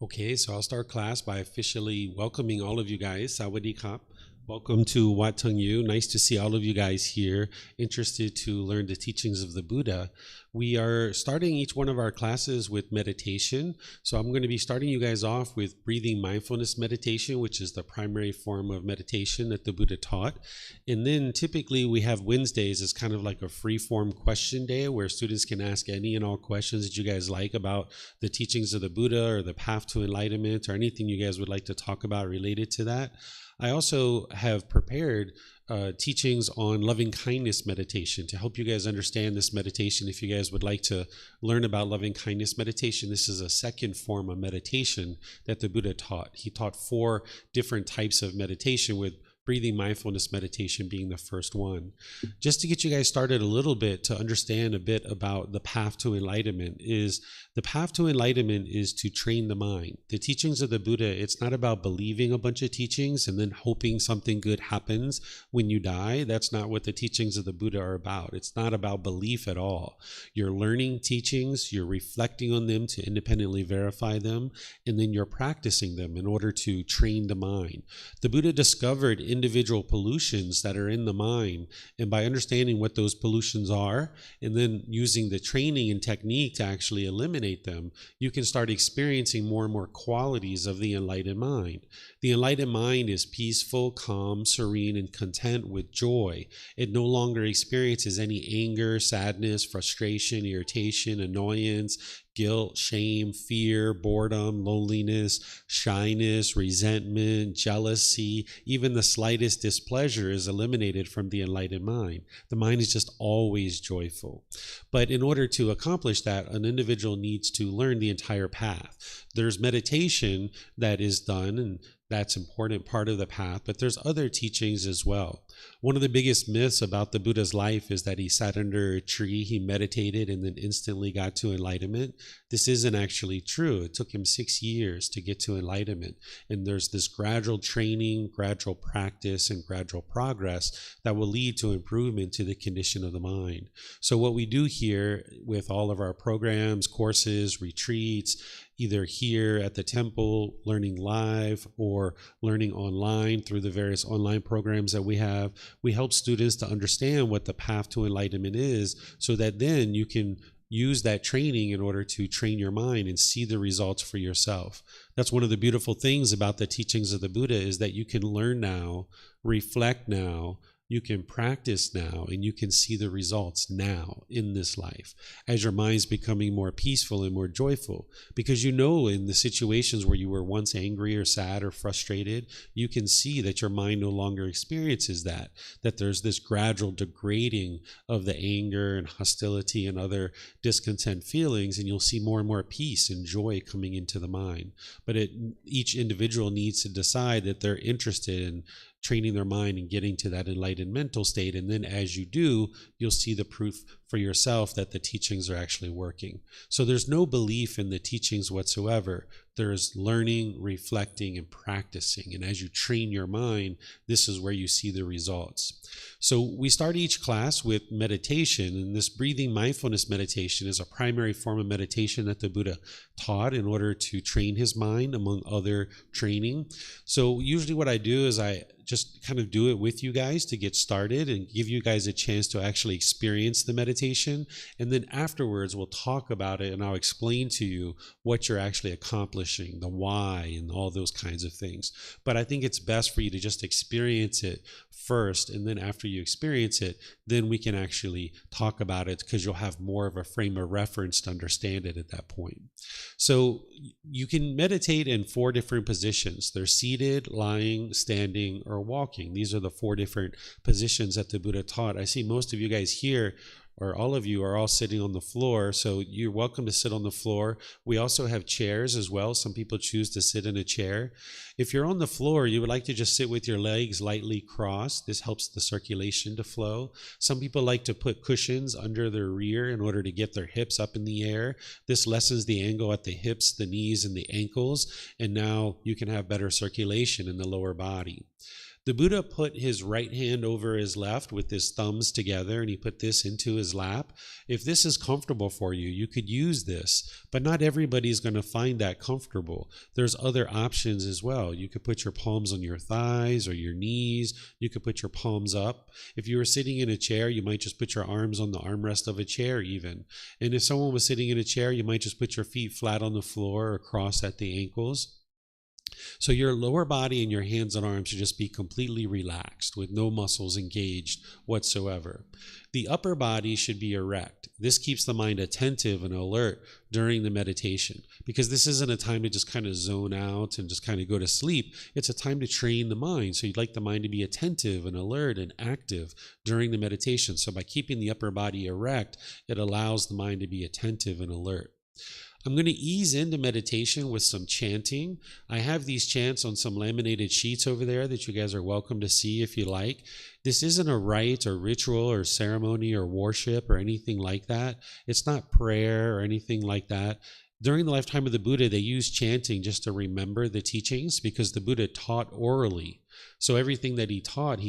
Okay, so I'll start class by officially welcoming all of you guys. Sawadee Kap. Welcome to Wat Tung. Nice to see all of you guys here, interested to learn the teachings of the Buddha. We are starting each one of our classes with meditation. So I'm going to be starting you guys off with breathing mindfulness meditation, which is the primary form of meditation that the Buddha taught. And then typically we have Wednesdays as kind of like a free form question day where students can ask any and all questions that you guys like about the teachings of the Buddha or the path to enlightenment or anything you guys would like to talk about related to that. I also have prepared teachings on loving kindness meditation to help you guys understand this meditation. If you guys would like to learn about loving kindness meditation, this is a second form of meditation that the Buddha taught. He taught 4 different types of meditation, with breathing mindfulness meditation being the first one. Just to get you guys started a little bit to understand a bit about the path to enlightenment is the path to enlightenment is to train the mind. The teachings of the Buddha, it's not about believing a bunch of teachings and then hoping something good happens when you die. That's not what the teachings of the Buddha are about. It's not about belief at all. You're learning teachings, you're reflecting on them to independently verify them, and then you're practicing them in order to train the mind. The Buddha discovered individual pollutions that are in the mind, and by understanding what those pollutions are and then using the training and technique to actually eliminate them, you can start experiencing more and more qualities of the enlightened mind. The enlightened mind is peaceful, calm, serene, and content with joy. It no longer experiences any anger, sadness, frustration, irritation, annoyance, guilt, shame, fear, boredom, loneliness, shyness, resentment, jealousy. Even the slightest displeasure is eliminated from the enlightened mind. The mind is just always joyful. But in order to accomplish that, an individual needs to learn the entire path. There's meditation that is done, and that's an important part of the path, but there's other teachings as well. One of the biggest myths about the Buddha's life is that he sat under a tree, he meditated, and then instantly got to enlightenment. This isn't actually true. It took him 6 years to get to enlightenment. And there's this gradual training, gradual practice, and gradual progress that will lead to improvement to the condition of the mind. So what we do here with all of our programs, courses, retreats, either here at the temple, learning live, or learning online through the various online programs that we have, we help students to understand what the path to enlightenment is, so that then you can use that training in order to train your mind and see the results for yourself. That's one of the beautiful things about the teachings of the Buddha, is that you can learn now, reflect now, you can practice now, and you can see the results now in this life as your mind's becoming more peaceful and more joyful. Because you know, in the situations where you were once angry or sad or frustrated, you can see that your mind no longer experiences that there's this gradual degrading of the anger and hostility and other discontent feelings, and you'll see more and more peace and joy coming into the mind. But each individual needs to decide that they're interested in training their mind and getting to that enlightened mental state. And then as you do, you'll see the proof for yourself that the teachings are actually working. So there's no belief in the teachings whatsoever. There's learning, reflecting, and practicing. And as you train your mind, this is where you see the results. So we start each class with meditation, and this breathing mindfulness meditation is a primary form of meditation that the Buddha taught in order to train his mind, among other training. So usually what I do is I just kind of do it with you guys to get started and give you guys a chance to actually experience the meditation. And then afterwards, we'll talk about it and I'll explain to you what you're actually accomplishing, the why, and all those kinds of things. But I think it's best for you to just experience it first, and then after you experience it, then we can actually talk about it, because you'll have more of a frame of reference to understand it at that point. So you can meditate in 4 different positions. They're seated, lying, standing, or walking. These are the 4 different positions that the Buddha taught. I see most of you guys here, or all of you, are all sitting on the floor, so you're welcome to sit on the floor. We also have chairs as well. Some people choose to sit in a chair. If you're on the floor, you would like to just sit with your legs lightly crossed. This helps the circulation to flow. Some people like to put cushions under their rear in order to get their hips up in the air. This lessens the angle at the hips, the knees, and the ankles, and now you can have better circulation in the lower body. The Buddha put his right hand over his left with his thumbs together, and he put this into his lap. If this is comfortable for you, you could use this, but not everybody's going to find that comfortable. There's other options as well. You could put your palms on your thighs or your knees. You could put your palms up. If you were sitting in a chair, you might just put your arms on the armrest of a chair even. And if someone was sitting in a chair, you might just put your feet flat on the floor or cross at the ankles. So your lower body and your hands and arms should just be completely relaxed with no muscles engaged whatsoever. The upper body should be erect. This keeps the mind attentive and alert during the meditation, because this isn't a time to just kind of zone out and just kind of go to sleep. It's a time to train the mind. So you'd like the mind to be attentive and alert and active during the meditation. So by keeping the upper body erect, it allows the mind to be attentive and alert. I'm going to ease into meditation with some chanting. I have these chants on some laminated sheets over there that you guys are welcome to see if you like. This isn't a rite or ritual or ceremony or worship or anything like that. It's not prayer or anything like that. During the lifetime of the Buddha, they used chanting just to remember the teachings, because the Buddha taught orally. So everything that he taught,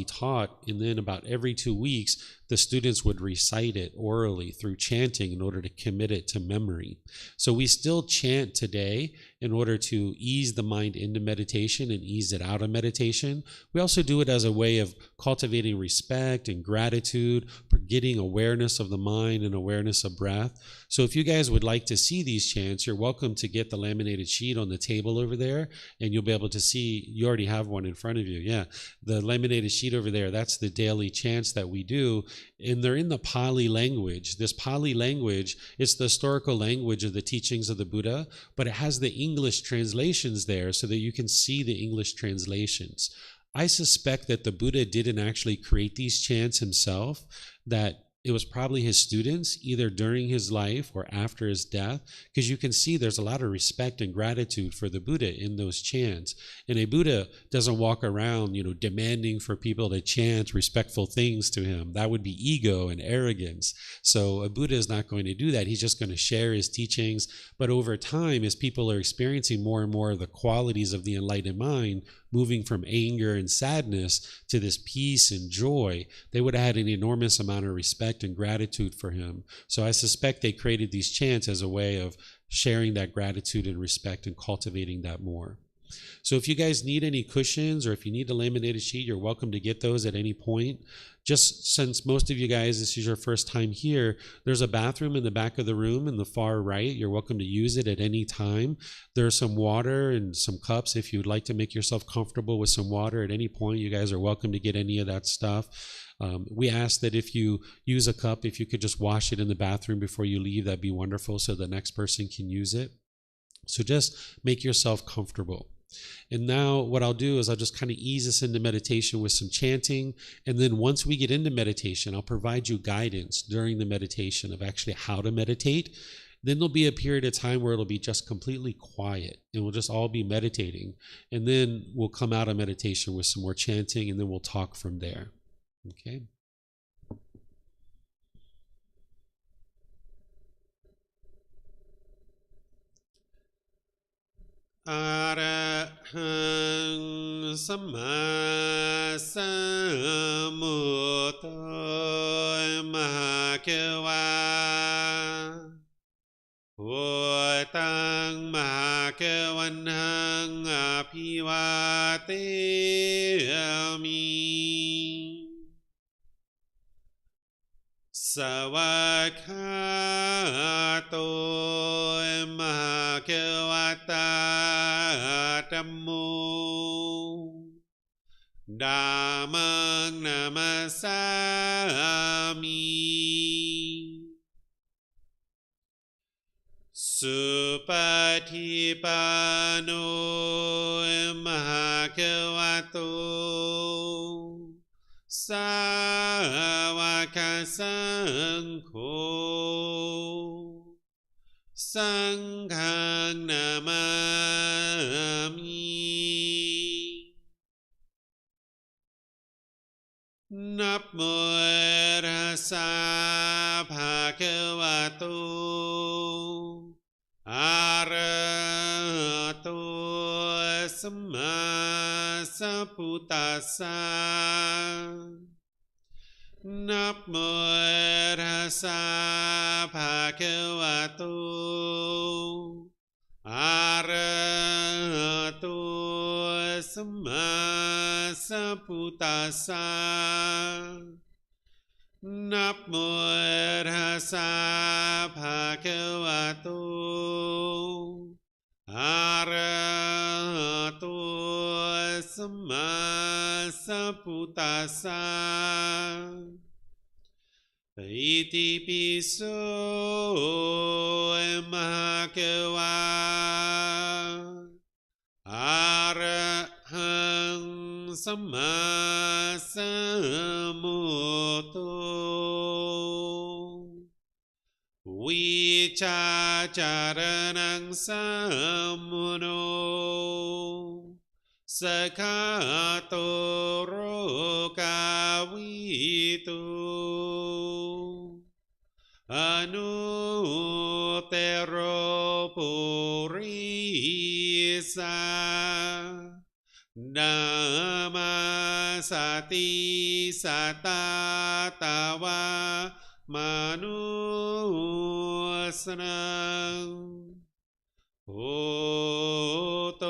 and then about every 2 weeks, the students would recite it orally through chanting in order to commit it to memory. So we still chant today in order to ease the mind into meditation and ease it out of meditation. We also do it as a way of cultivating respect and gratitude, for getting awareness of the mind and awareness of breath. So if you guys would like to see these chants, you're welcome to get the laminated sheet on the table over there, and you'll be able to see. You already have one in front of you. Yeah, the laminated sheet over there, that's the daily chants that we do, and they're in the Pali language. This Pali language, it's the historical language of the teachings of the Buddha, but it has the English translations there so that you can see the English translations. I suspect that the Buddha didn't actually create these chants himself, that it was probably his students, either during his life or after his death, because you can see there's a lot of respect and gratitude for the Buddha in those chants. And a Buddha doesn't walk around, demanding for people to chant respectful things to him. That would be ego and arrogance. So a Buddha is not going to do that. He's just going to share his teachings. But over time, as people are experiencing more and more of the qualities of the enlightened mind, moving from anger and sadness to this peace and joy, they would have had an enormous amount of respect and gratitude for him. So I suspect they created these chants as a way of sharing that gratitude and respect and cultivating that more. So if you guys need any cushions, or if you need a laminated sheet, you're welcome to get those at any point. Just since most of you guys, this is your first time here, there's a bathroom in the back of the room in the far right. You're welcome to use it at any time. There's some water and some cups. If you'd like to make yourself comfortable with some water at any point, you guys are welcome to get any of that stuff. We ask that if you use a cup, if you could just wash it in the bathroom before you leave, that'd be wonderful, so the next person can use it. So just make yourself comfortable. And now what I'll do is I'll just kind of ease us into meditation with some chanting. And then once we get into meditation, I'll provide you guidance during the meditation of actually how to meditate. Then there'll be a period of time where it'll be just completely quiet, and we'll just all be meditating. And then we'll come out of meditation with some more chanting, and then we'll talk from there. Okay. Arahang Samma Sambuddho Mahakeva Wat Tung Mahakavanhang Apivateyami Savakato Mahakevata Dhammo Dhammang Namasami Supatipano Mahakevato Sāvaka Saṅkho Saṅghang Namami Namo Tassa Bhagavato Arahato Samma สัพพุตัสสะนะโมตัสสะภะคะวะโตอะระหะโตสัมมาสัพพุตัสสะนะโมตัสสะภะคะวะโตอะระหะโตสัมมาสัพพุตัสสะอิติปิโสมะภะวะอะระหังสัมมาสัมพุทโธวิชาจารณังสัมมุโนสกขาโตโรกาวิตุอนุเตโรปุริสานามาสติสัตตาตาวามนุสนังโอโต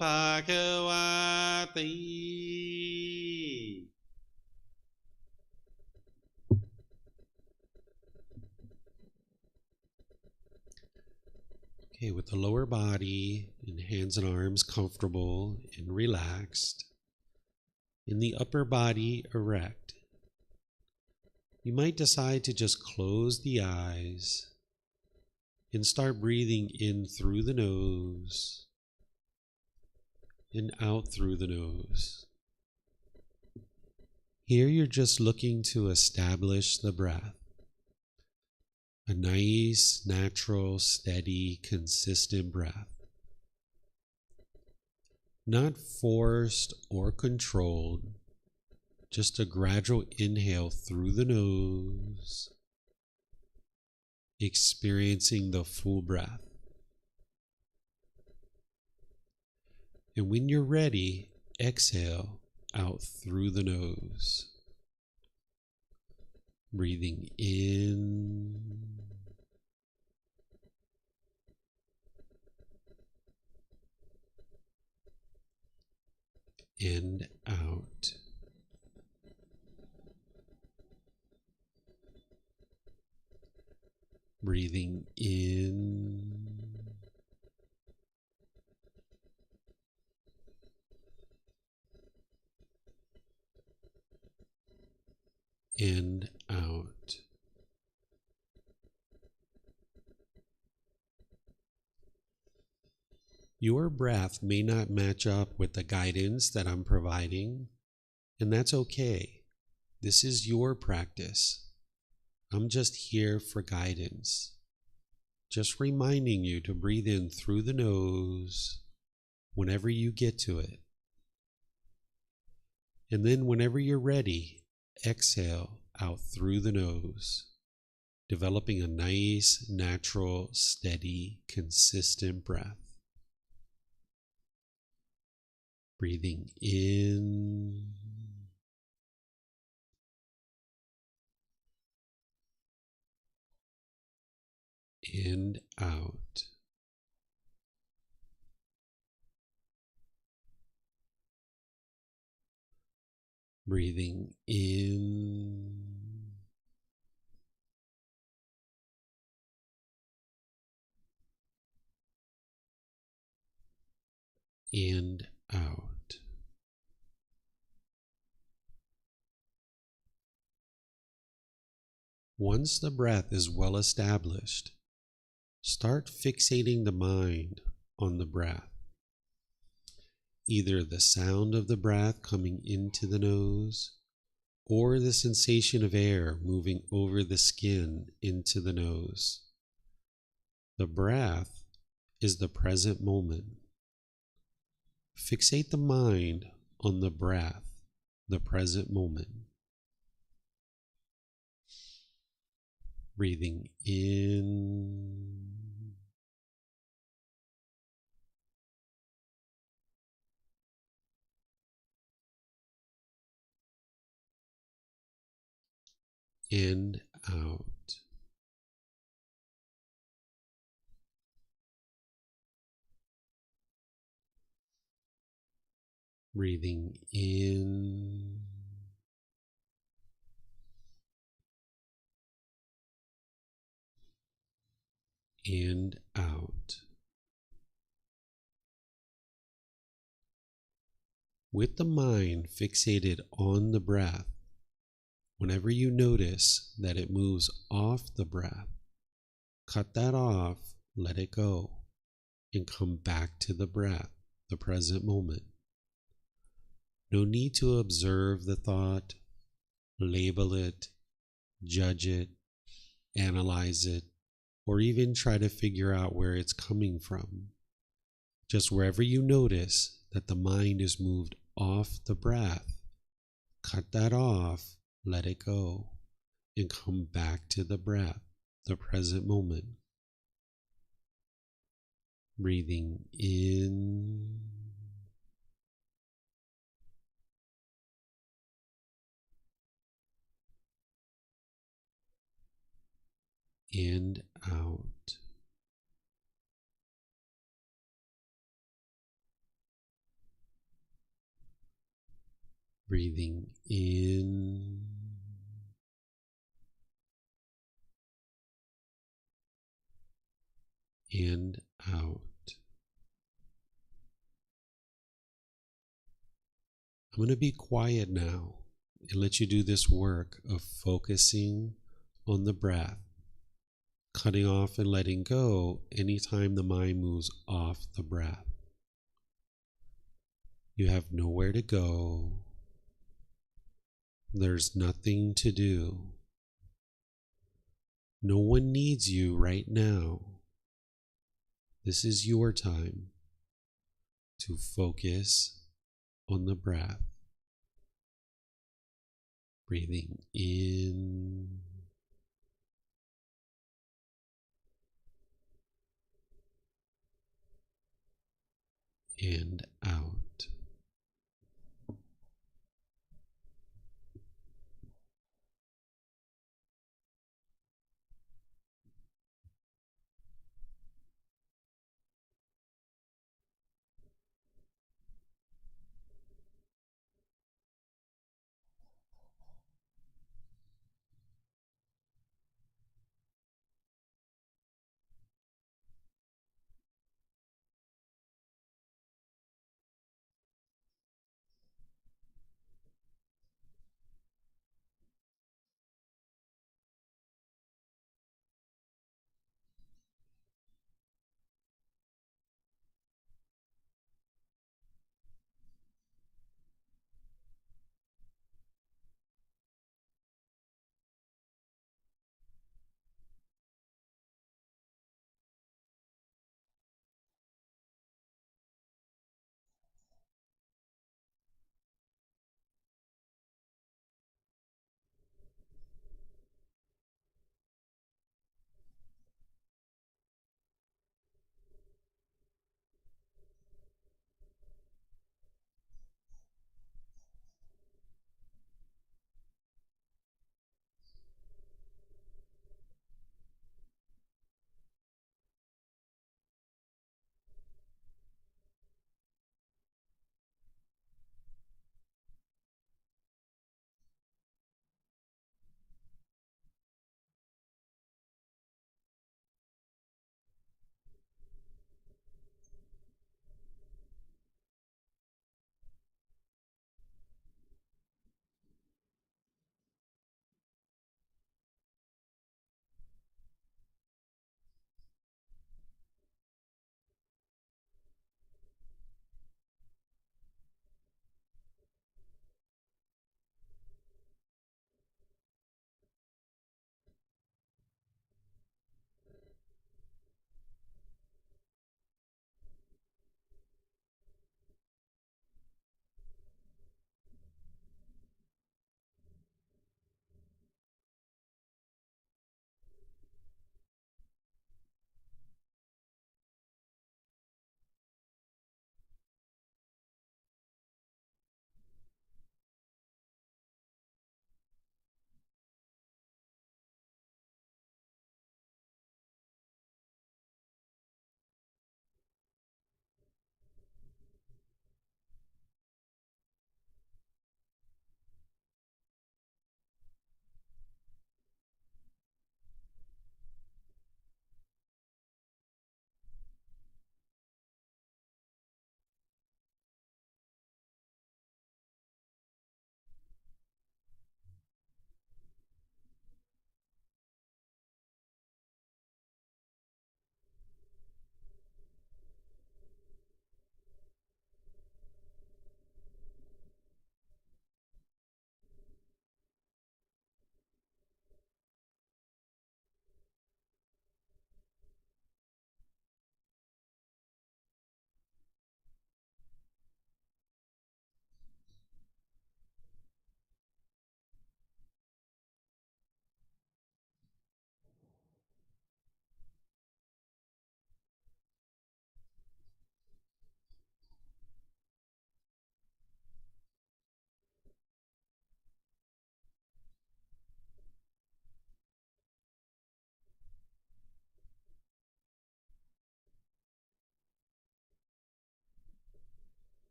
ภะคะวะติ Okay, with the lower body and hands and arms comfortable and relaxed, in the upper body erect, you might decide to just close the eyes and start breathing in through the nose and out through the nose. Here you're just looking to establish the breath. A nice, natural, steady, consistent breath. Not forced or controlled, just a gradual inhale through the nose, experiencing the full breath. And when you're ready, exhale out through the nose. Breathing in and out. Breathing in and out. Your breath may not match up with the guidance that I'm providing, and that's okay. This is your practice. I'm just here for guidance. Just reminding you to breathe in through the nose whenever you get to it. And then whenever you're ready, exhale out through the nose, developing a nice, natural, steady, consistent breath. Breathing in and out. Breathing in and out. Once the breath is well established, start fixating the mind on the breath. Either the sound of the breath coming into the nose or the sensation of air moving over the skin into the nose. The breath is the present moment. Fixate the mind on the breath, the present moment. Breathing in and out. Breathing in and out. With the mind fixated on the breath, whenever you notice that it moves off the breath, cut that off, let it go, and come back to the breath, the present moment. No need to observe the thought, label it, judge it, analyze it, or even try to figure out where it's coming from. Just wherever you notice that the mind is moved off the breath, cut that off, let it go, and come back to the breath, the present moment. Breathing in and out. Breathing in and out. I'm going to be quiet now and let you do this work of focusing on the breath, cutting off and letting go anytime the mind moves off the breath. You have nowhere to go. There's nothing to do. No one needs you right now. This is your time to focus on the breath. Breathing in and out.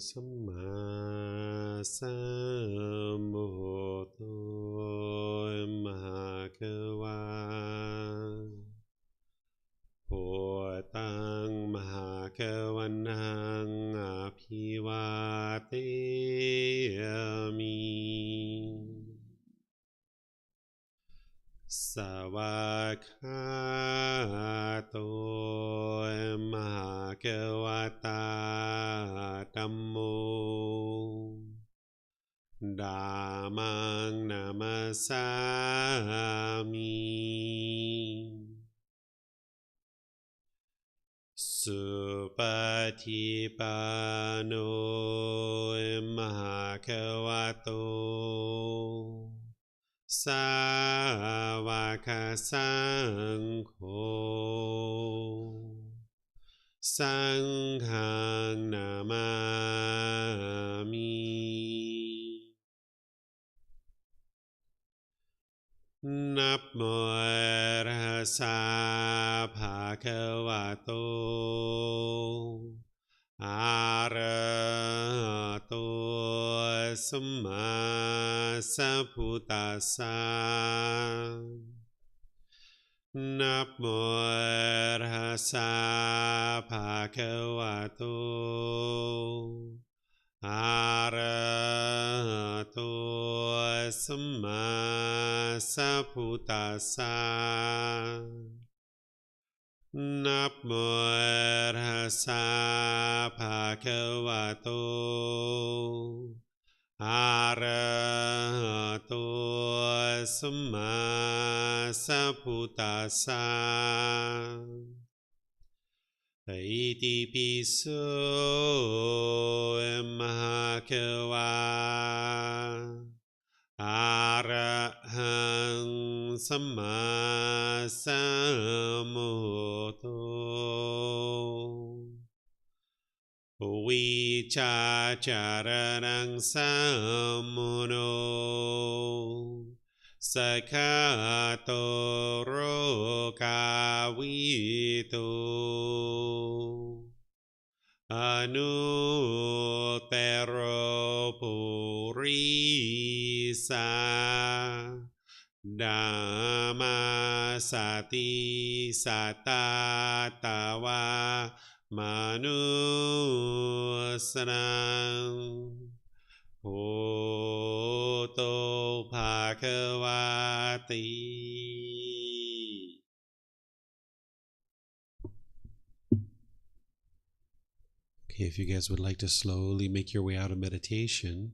สัมมาสัมพุทโธมหาเกวาพุทธังมหาเกวันนังอภิวาเทมิสวากขาโตมหาเกวตาธัมโมธัมมังนามัสสามิสุปฏิปันโนมหาเกวโตสาวกสังโฆสังฆังนามามินับโมตัสสะภะคะวะโตอะระหะโตสัมมาสัมพุทธัสสะนับโมตัสสะภะคะวะโตอะระหะโตสัมมาสัมพุทธัสสะนับโมตัสสะภะคะวะโตอะระหะโตสัมมาสัมพุทธัสสะอิติปิโสมหาเกวาอะระหังสัมมาสัมพุทโธวิชาจารณังสัมมุโนสกขาโตโรกาวิโตอนุตตรปุริสาธัมมาสติสัตตาตาวามนุสนังพุทโธภะคะวะติ Okay, if you guys would like to slowly make your way out of meditation.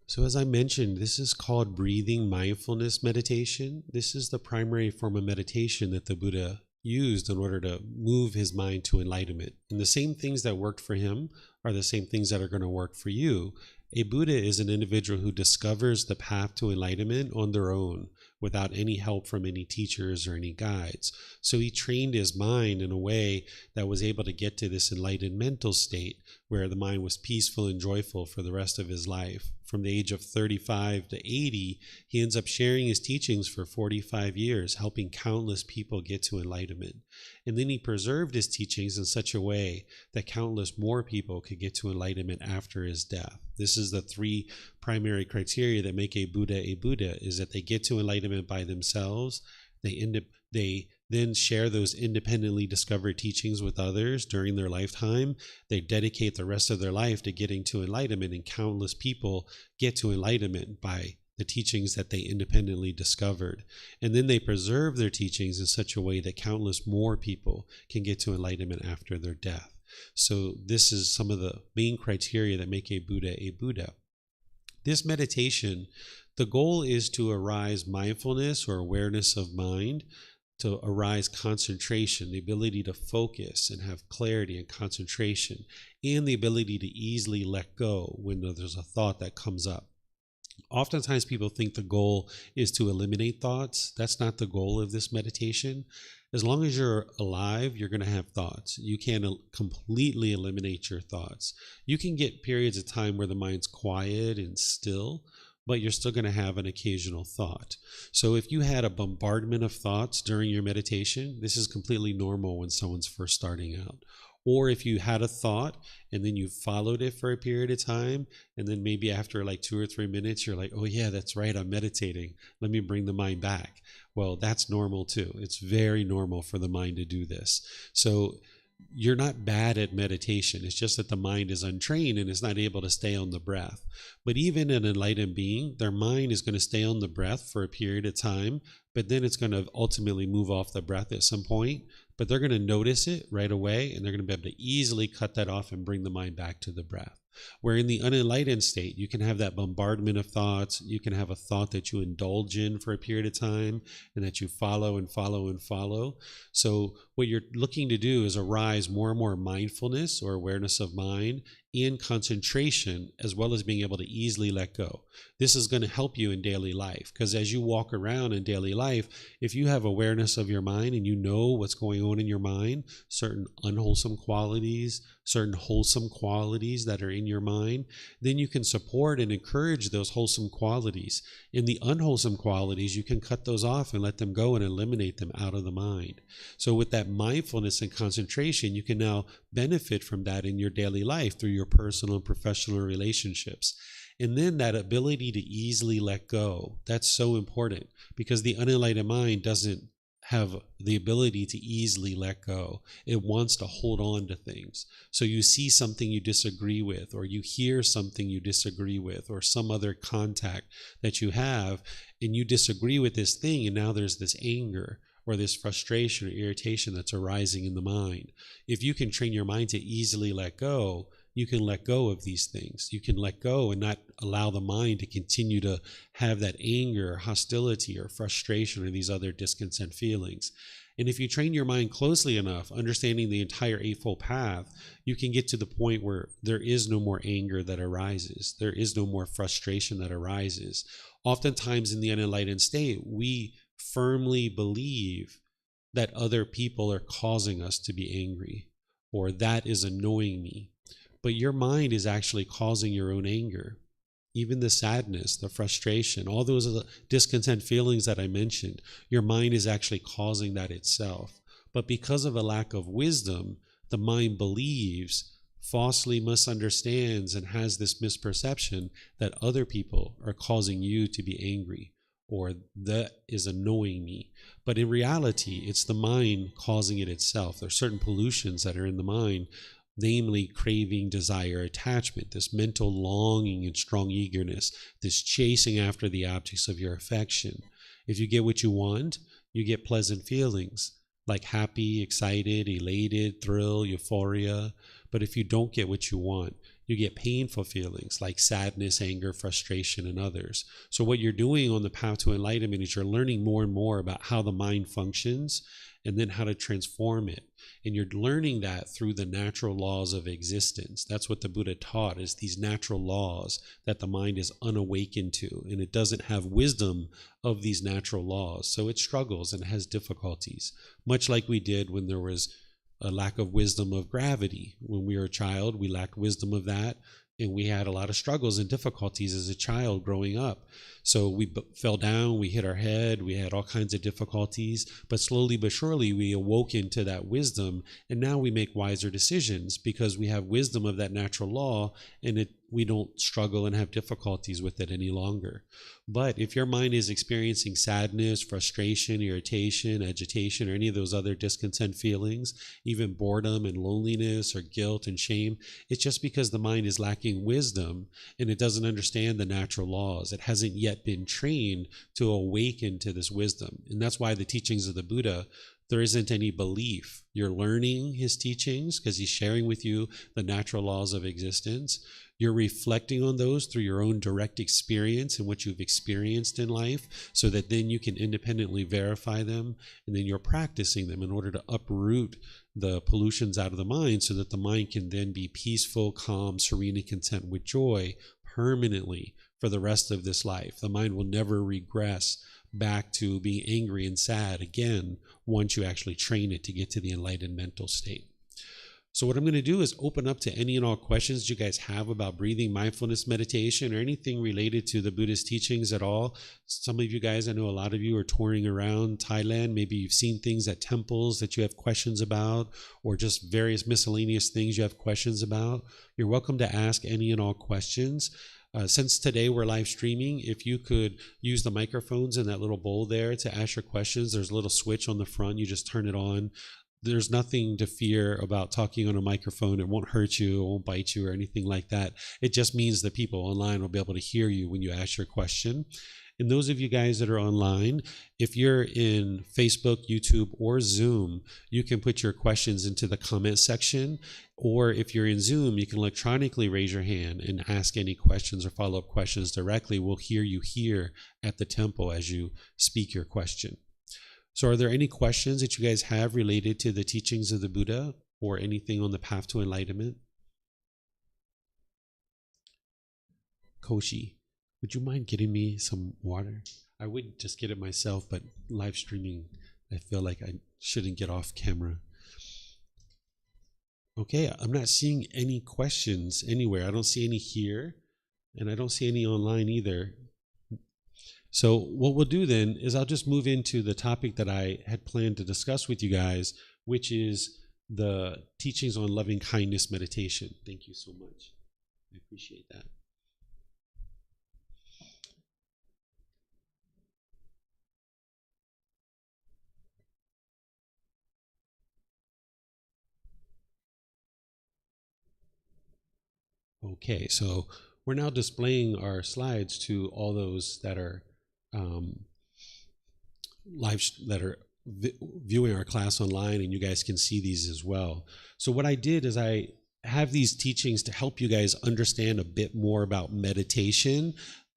So as I mentioned, this is called breathing mindfulness meditation. This is the primary form of meditation that the Buddha used in order to move his mind to enlightenment. And the same things that worked for him are the same things that are going to work for you. A Buddha is an individual who discovers the path to enlightenment on their own without any help from any teachers or any guides. So he trained his mind in a way that was able to get to this enlightened mental state where the mind was peaceful and joyful for the rest of his life. From the age of 35 to 80, he ends up sharing his teachings for 45 years, helping countless people get to enlightenment. And then he preserved his teachings in such a way that countless more people could get to enlightenment after his death. This is the three primary criteria that make a Buddha, is that they get to enlightenment by themselves. They then share those independently discovered teachings with others during their lifetime. They dedicate the rest of their life to getting to enlightenment, and countless people get to enlightenment by the teachings that they independently discovered. And then they preserve their teachings in such a way that countless more people can get to enlightenment after their death. So this is some of the main criteria that make a Buddha. This meditation, the goal is to arise mindfulness or awareness of mind, to arise concentration, the ability to focus and have clarity and concentration, and the ability to easily let go when there's a thought that comes up. Oftentimes people think the goal is to eliminate thoughts. That's not the goal of this meditation. As long as you're alive, you're going to have thoughts. You can't completely eliminate your thoughts. You can get periods of time where the mind's quiet and still, but you're still going to have an occasional thought. So if you had a bombardment of thoughts during your meditation, this is completely normal when someone's first starting out. Or if you had a thought and then you followed it for a period of time, and then maybe after like 2 or 3 minutes, you're like, oh yeah, that's right, I'm meditating. Let me bring the mind back. Well, that's normal too. It's very normal for the mind to do this. So you're not bad at meditation. It's just that the mind is untrained and is not able to stay on the breath. But even an enlightened being, their mind is going to stay on the breath for a period of time, but then it's going to ultimately move off the breath at some point. But they're going to notice it right away, and they're going to be able to easily cut that off and bring the mind back to the breath. Where in the unenlightened state, you can have that bombardment of thoughts. You can have a thought that you indulge in for a period of time and that you follow and follow and follow. So what you're looking to do is arise more and more mindfulness or awareness of mind and concentration, as well as being able to easily let go. This is going to help you in daily life, because as you walk around in daily life, if you have awareness of your mind and you know what's going on in your mind, certain unwholesome qualities, certain wholesome qualities that are in your mind, then you can support and encourage those wholesome qualities. In the unwholesome qualities, you can cut those off and let them go and eliminate them out of the mind. So with that mindfulness and concentration, you can now benefit from that in your daily life through your personal and professional relationships. And then that ability to easily let go, that's so important, because the unenlightened mind doesn't have the ability to easily let go. It wants to hold on to things. So you see something you disagree with, or you hear something you disagree with, or some other contact that you have, and you disagree with this thing, and now there's this anger or this frustration or irritation that's arising in the mind. If you can train your mind to easily let go, you can let go of these things. You can let go and not allow the mind to continue to have that anger or hostility or frustration or these other discontent feelings. And if you train your mind closely enough, understanding the entire Eightfold Path, you can get to the point where there is no more anger that arises. There is no more frustration that arises. Oftentimes in the unenlightened state, we firmly believe that other people are causing us to be angry, or that is annoying me. But your mind is actually causing your own anger. Even the sadness, the frustration, all those discontent feelings that I mentioned, your mind is actually causing that itself. But because of a lack of wisdom, the mind believes, falsely misunderstands, and has this misperception that other people are causing you to be angry, or that is annoying me. But in reality, it's the mind causing it itself. There are certain pollutions that are in the mind, namely craving, desire, attachment, this mental longing and strong eagerness, this chasing after the objects of your affection. If you get what you want, you get pleasant feelings like happy, excited, elated, thrill, euphoria. But if you don't get what you want, you get painful feelings like sadness, anger, frustration, and others. So what you're doing on the path to enlightenment is you're learning more and more about how the mind functions and then how to transform it. And you're learning that through the natural laws of existence. That's what the Buddha taught, is these natural laws that the mind is unawakened to, and it doesn't have wisdom of these natural laws. So it struggles and has difficulties, much like we did when there was a lack of wisdom of gravity. When we were a child, we lacked wisdom of that, and we had a lot of struggles and difficulties as a child growing up. So we fell down, we hit our head, we had all kinds of difficulties, but slowly but surely we awoke into that wisdom, and now we make wiser decisions because we have wisdom of that natural law, and we don't struggle and have difficulties with it any longer. But if your mind is experiencing sadness, frustration, irritation, agitation, or any of those other discontent feelings, even boredom and loneliness or guilt and shame, it's just because the mind is lacking wisdom and it doesn't understand the natural laws. It hasn't yet been trained to awaken to this wisdom. And that's why the teachings of the Buddha, there isn't any belief. You're learning his teachings because he's sharing with you the natural laws of existence. You're reflecting on those through your own direct experience and what you've experienced in life, so that then you can independently verify them, and then you're practicing them in order to uproot the pollutions out of the mind, so that the mind can then be peaceful, calm, serene, and content with joy permanently for the rest of this life. The mind will never regress back to being angry and sad again once you actually train it to get to the enlightened mental state. So what I'm going to do is open up to any and all questions you guys have about breathing, mindfulness, meditation, or anything related to the Buddhist teachings at all. Some of you guys, I know a lot of you are touring around Thailand. Maybe you've seen things at temples that you have questions about, or just various miscellaneous things you have questions about. You're welcome to ask any and all questions. Since today we're live streaming, if you could use the microphones in that little bowl there to ask your questions, there's a little switch on the front. You just turn it on. There's nothing to fear about talking on a microphone. It won't hurt you, it won't bite you or anything like that. It just means that people online will be able to hear you when you ask your question. And those of you guys that are online, if you're in Facebook, YouTube, or Zoom, you can put your questions into the comment section. Or if you're in Zoom, you can electronically raise your hand and ask any questions or follow-up questions directly. We'll hear you here at the temple as you speak your question. So are there any questions that you guys have related to the teachings of the Buddha or anything on the path to enlightenment? Koshi, would you mind getting me some water? I would just get it myself, but live streaming, I feel like I shouldn't get off camera. Okay, I'm not seeing any questions anywhere. I don't see any here, and I don't see any online either. So what we'll do then is I'll just move into the topic that I had planned to discuss with you guys, which is the teachings on loving kindness meditation. Thank you so much. I appreciate that. Okay, so we're now displaying our slides to all those that are viewing our class online, and you guys can see these as well. So what I did is I have these teachings to help you guys understand a bit more about meditation,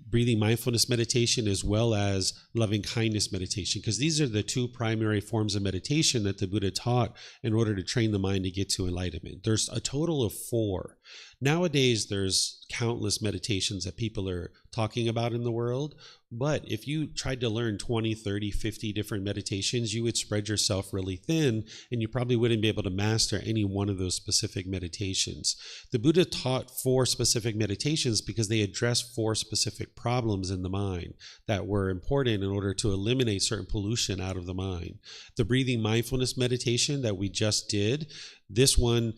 breathing mindfulness meditation, as well as loving kindness meditation, because these are the two primary forms of meditation that the Buddha taught in order to train the mind to get to enlightenment. There's a total of 4. Nowadays, there's countless meditations that people are talking about in the world, but if you tried to learn 20, 30, 50 different meditations, you would spread yourself really thin, and you probably wouldn't be able to master any one of those specific meditations. The Buddha taught 4 specific meditations because they address 4 specific problems in the mind that were important in order to eliminate certain pollution out of the mind. The breathing mindfulness meditation that we just did, this one,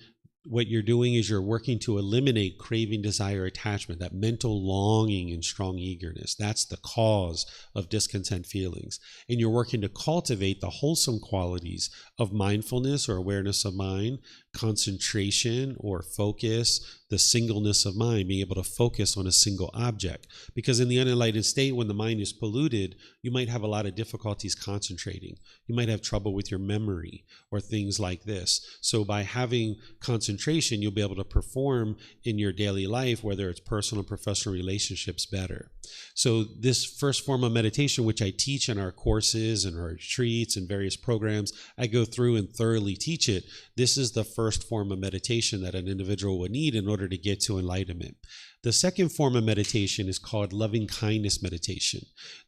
what you're doing is you're working to eliminate craving, desire, attachment, that mental longing and strong eagerness. That's the cause of discontent feelings. And you're working to cultivate the wholesome qualities of mindfulness or awareness of mind, concentration or focus, the singleness of mind, being able to focus on a single object. Because in the unenlightened state, when the mind is polluted, you might have a lot of difficulties concentrating. You might have trouble with your memory or things like this. So by having concentration, you'll be able to perform in your daily life, whether it's personal, professional relationships, better. So this first form of meditation, which I teach in our courses and our retreats and various programs, I go through and thoroughly teach it. This is the first form of meditation that an individual would need in order to get to enlightenment. The second form of meditation is called loving kindness meditation.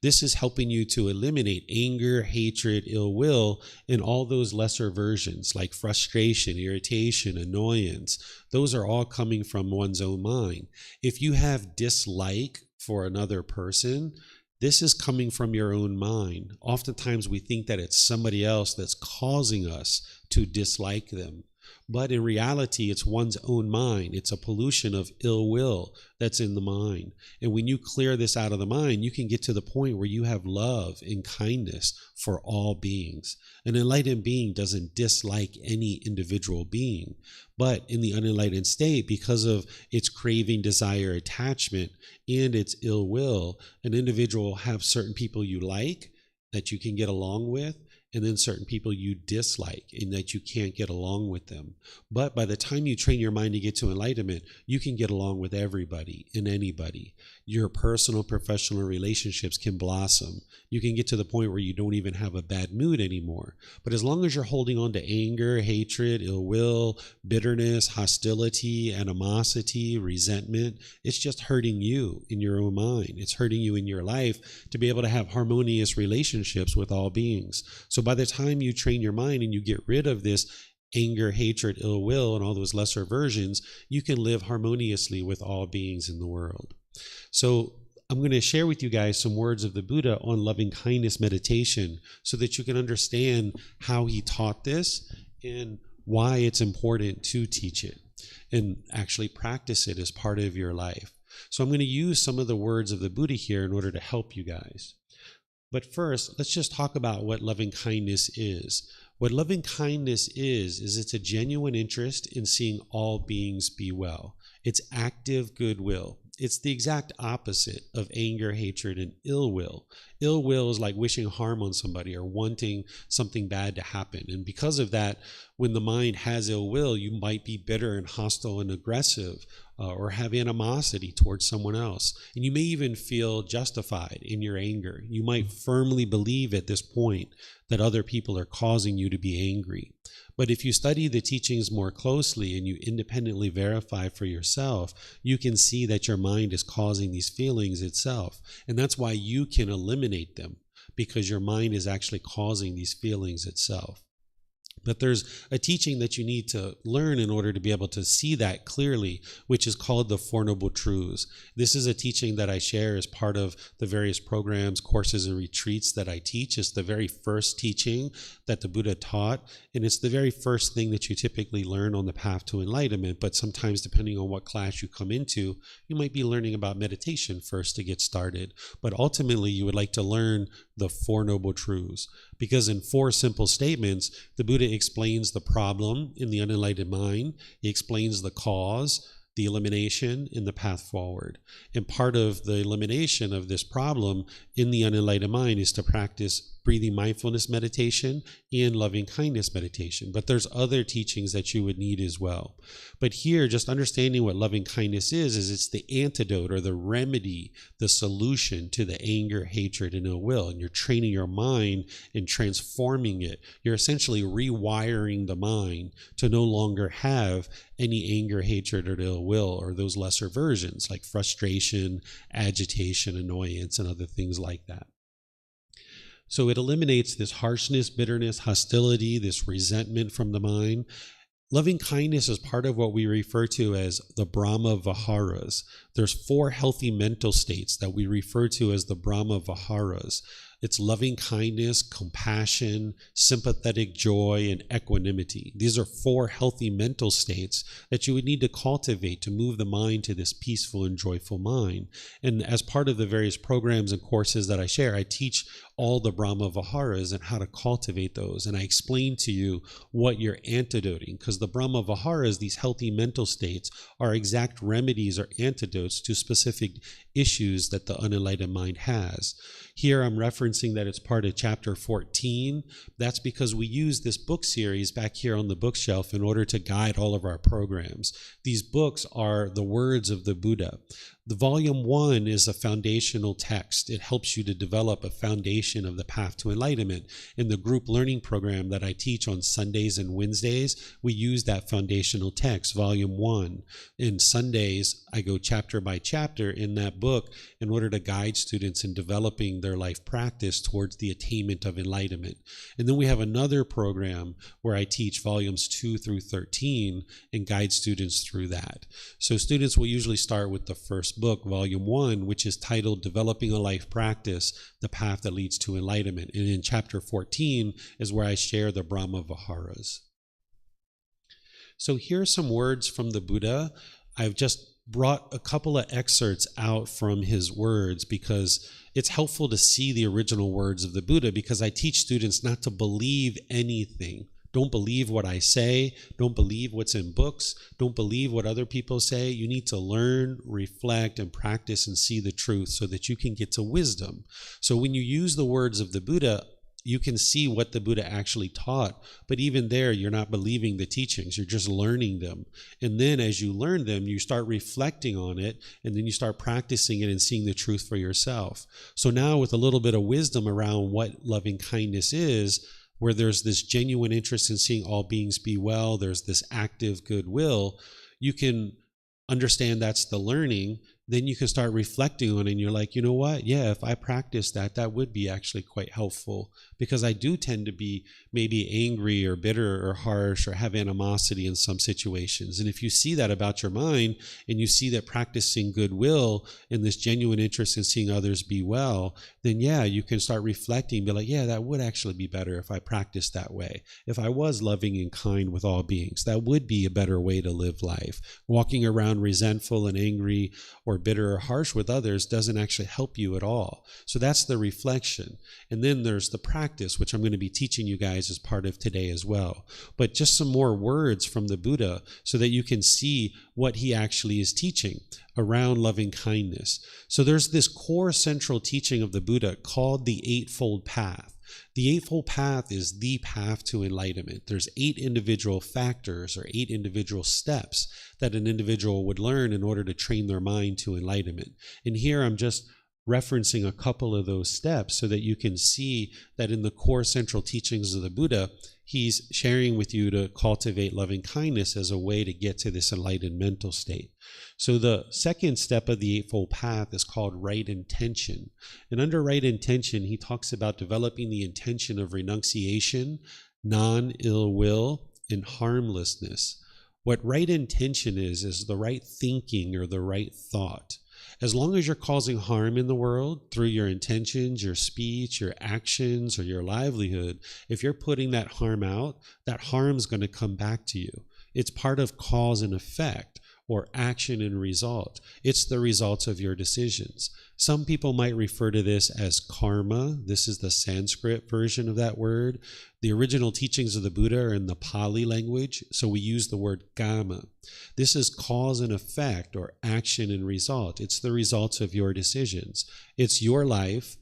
This is helping you to eliminate anger, hatred, ill will, and all those lesser versions like frustration, irritation, annoyance. Those are all coming from one's own mind. If you have dislike for another person, this is coming from your own mind. Oftentimes we think that it's somebody else that's causing us to dislike them. But in reality, it's one's own mind. It's a pollution of ill will that's in the mind. And when you clear this out of the mind, you can get to the point where you have love and kindness for all beings. An enlightened being doesn't dislike any individual being. But in the unenlightened state, because of its craving, desire, attachment, and its ill will, an individual will have certain people you like that you can get along with, and then certain people you dislike and that you can't get along with them. But by the time you train your mind to get to enlightenment, you can get along with everybody and anybody. Your personal, professional relationships can blossom. You can get to the point where you don't even have a bad mood anymore. But as long as you're holding on to anger, hatred, ill will, bitterness, hostility, animosity, resentment, it's just hurting you in your own mind. It's hurting you in your life to be able to have harmonious relationships with all beings. So by the time you train your mind and you get rid of this anger, hatred, ill will, and all those lesser versions, you can live harmoniously with all beings in the world. So I'm going to share with you guys some words of the Buddha on loving kindness meditation so that you can understand how he taught this and why it's important to teach it and actually practice it as part of your life. So I'm going to use some of the words of the Buddha here in order to help you guys. But first, let's just talk about what loving kindness is. What loving kindness is it's a genuine interest in seeing all beings be well. It's active goodwill. It's the exact opposite of anger, hatred, and ill will. Ill will is like wishing harm on somebody or wanting something bad to happen. And because of that, when the mind has ill will, you might be bitter and hostile and aggressive or have animosity towards someone else. And you may even feel justified in your anger. You might firmly believe at this point that other people are causing you to be angry. But if you study the teachings more closely and you independently verify for yourself, you can see that your mind is causing these feelings itself. And that's why you can eliminate them, because your mind is actually causing these feelings itself. But there's a teaching that you need to learn in order to be able to see that clearly, which is called the Four Noble Truths. This is a teaching that I share as part of the various programs, courses, and retreats that I teach. It's the very first teaching that the Buddha taught, and it's the very first thing that you typically learn on the path to enlightenment. But sometimes, depending on what class you come into, you might be learning about meditation first to get started. But ultimately, you would like to learn the Four Noble Truths, because in four simple statements, the Buddha explains the problem in the unenlightened mind. He explains the cause, the elimination, and the path forward. And part of the elimination of this problem in the unenlightened mind is to practice breathing mindfulness meditation and loving kindness meditation. But there's other teachings that you would need as well. But here, just understanding what loving kindness is it's the antidote or the remedy, the solution to the anger, hatred, and ill will. And you're training your mind and transforming it. You're essentially rewiring the mind to no longer have any anger, hatred, or ill will, or those lesser versions like frustration, agitation, annoyance, and other things like that. So it eliminates this harshness, bitterness, hostility, this resentment from the mind. Loving kindness is part of what we refer to as the Brahma Viharas. There's 4 healthy mental states that we refer to as the Brahma Viharas. It's loving kindness, compassion, sympathetic joy, and equanimity. These are 4 healthy mental states that you would need to cultivate to move the mind to this peaceful and joyful mind. And as part of the various programs and courses that I share, I teach all the Brahma Viharas and how to cultivate those. And I explain to you what you're antidoting, because the Brahma Viharas, these healthy mental states, are exact remedies or antidotes to specific issues that the unenlightened mind has. Here I'm referencing that it's part of chapter 14. That's because we use this book series back here on the bookshelf in order to guide all of our programs. These books are the words of the Buddha. The volume 1 is a foundational text. It helps you to develop a foundation of the path to enlightenment. In the group learning program that I teach on Sundays and Wednesdays, we use that foundational text, volume 1. In Sundays, I go chapter by chapter in that book in order to guide students in developing their life practice towards the attainment of enlightenment. And then we have another program where I teach volumes 2 through 13 and guide students through that. So students will usually start with the first book, volume 1, which is titled Developing a Life Practice, the Path That Leads to Enlightenment. And in chapter 14 is where I share the Brahma Viharas. So here are some words from the Buddha. I've just brought a couple of excerpts out from his words because it's helpful to see the original words of the Buddha, because I teach students not to believe anything. Don't believe what I say. Don't believe what's in books. Don't believe what other people say. You need to learn, reflect, and practice and see the truth so that you can get to wisdom. So when you use the words of the Buddha, you can see what the Buddha actually taught. But even there, you're not believing the teachings. You're just learning them. And then as you learn them, you start reflecting on it, and then you start practicing it and seeing the truth for yourself. So now with a little bit of wisdom around what loving kindness is, where there's this genuine interest in seeing all beings be well, there's this active goodwill, you can understand that's the learning, then you can start reflecting on it, and you're like, you know what? Yeah, if I practice that, that would be actually quite helpful, because I do tend to be maybe angry or bitter or harsh or have animosity in some situations. And if you see that about your mind, and you see that practicing goodwill and this genuine interest in seeing others be well, then yeah, you can start reflecting, be like, yeah, that would actually be better if I practiced that way. If I was loving and kind with all beings, that would be a better way to live life. Walking around resentful and angry or bitter or harsh with others doesn't actually help you at all. So that's the reflection. And then there's the practice, which I'm going to be teaching you guys as part of today as well. But just some more words from the Buddha so that you can see what he actually is teaching around loving kindness. So there's this core central teaching of the Buddha called the Eightfold Path. The Eightfold Path is the path to enlightenment. There's 8 individual factors or 8 individual steps that an individual would learn in order to train their mind to enlightenment. And here I'm just referencing a couple of those steps so that you can see that in the core central teachings of the Buddha, he's sharing with you to cultivate loving kindness as a way to get to this enlightened mental state. So the second step of the Eightfold Path is called right intention. And under right intention, he talks about developing the intention of renunciation, non-ill will, and harmlessness. What right intention is the right thinking or the right thought. As long as you're causing harm in the world through your intentions, your speech, your actions, or your livelihood, if you're putting that harm out, that harm's going to come back to you. It's part of cause and effect, or action and result. It's the results of your decisions. Some people might refer to this as karma. This is the Sanskrit version of that word. The original teachings of the Buddha are in the Pali language, so we use the word karma. This is cause and effect, or action and result. It's the results of your decisions. It's your life,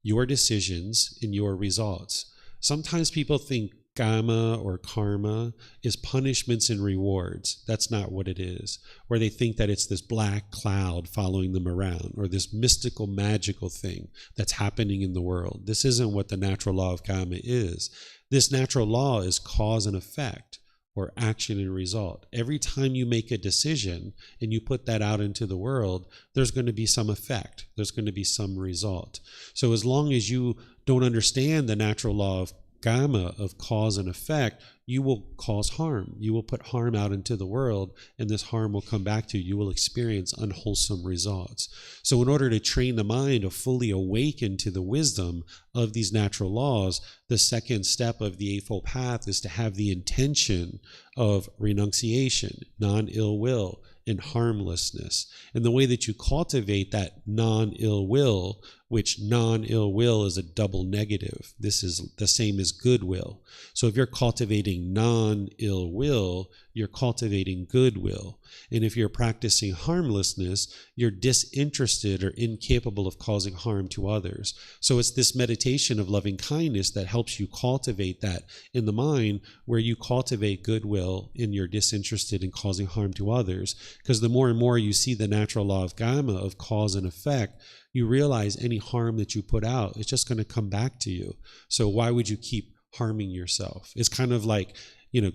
your decisions, and your results. Sometimes people think karma or karma is punishments and rewards. That's not what it is. Or they think that it's this black cloud following them around, or this mystical, magical thing that's happening in the world. This isn't what the natural law of karma is. This natural law is cause and effect, or action and result. Every time you make a decision and you put that out into the world, there's going to be some effect. There's going to be some result. So as long as you don't understand the natural law of karma, of cause and effect, you will cause harm. You will put harm out into the world, and this harm will come back to you. You will experience unwholesome results. So in order to train the mind to fully awaken to the wisdom of these natural laws, the second step of the Eightfold Path is to have the intention of renunciation, non-ill will, and harmlessness. And the way that you cultivate that non-ill will, which non-ill will is a double negative. This is the same as goodwill. So if you're cultivating non-ill will, you're cultivating goodwill. And if you're practicing harmlessness, you're disinterested or incapable of causing harm to others. So it's this meditation of loving kindness that helps you cultivate that in the mind, where you cultivate goodwill and you're disinterested in causing harm to others. Because the more and more you see the natural law of karma, of cause and effect, you realize any harm that you put out, it's just going to come back to you. So why would you keep harming yourself? It's kind of like,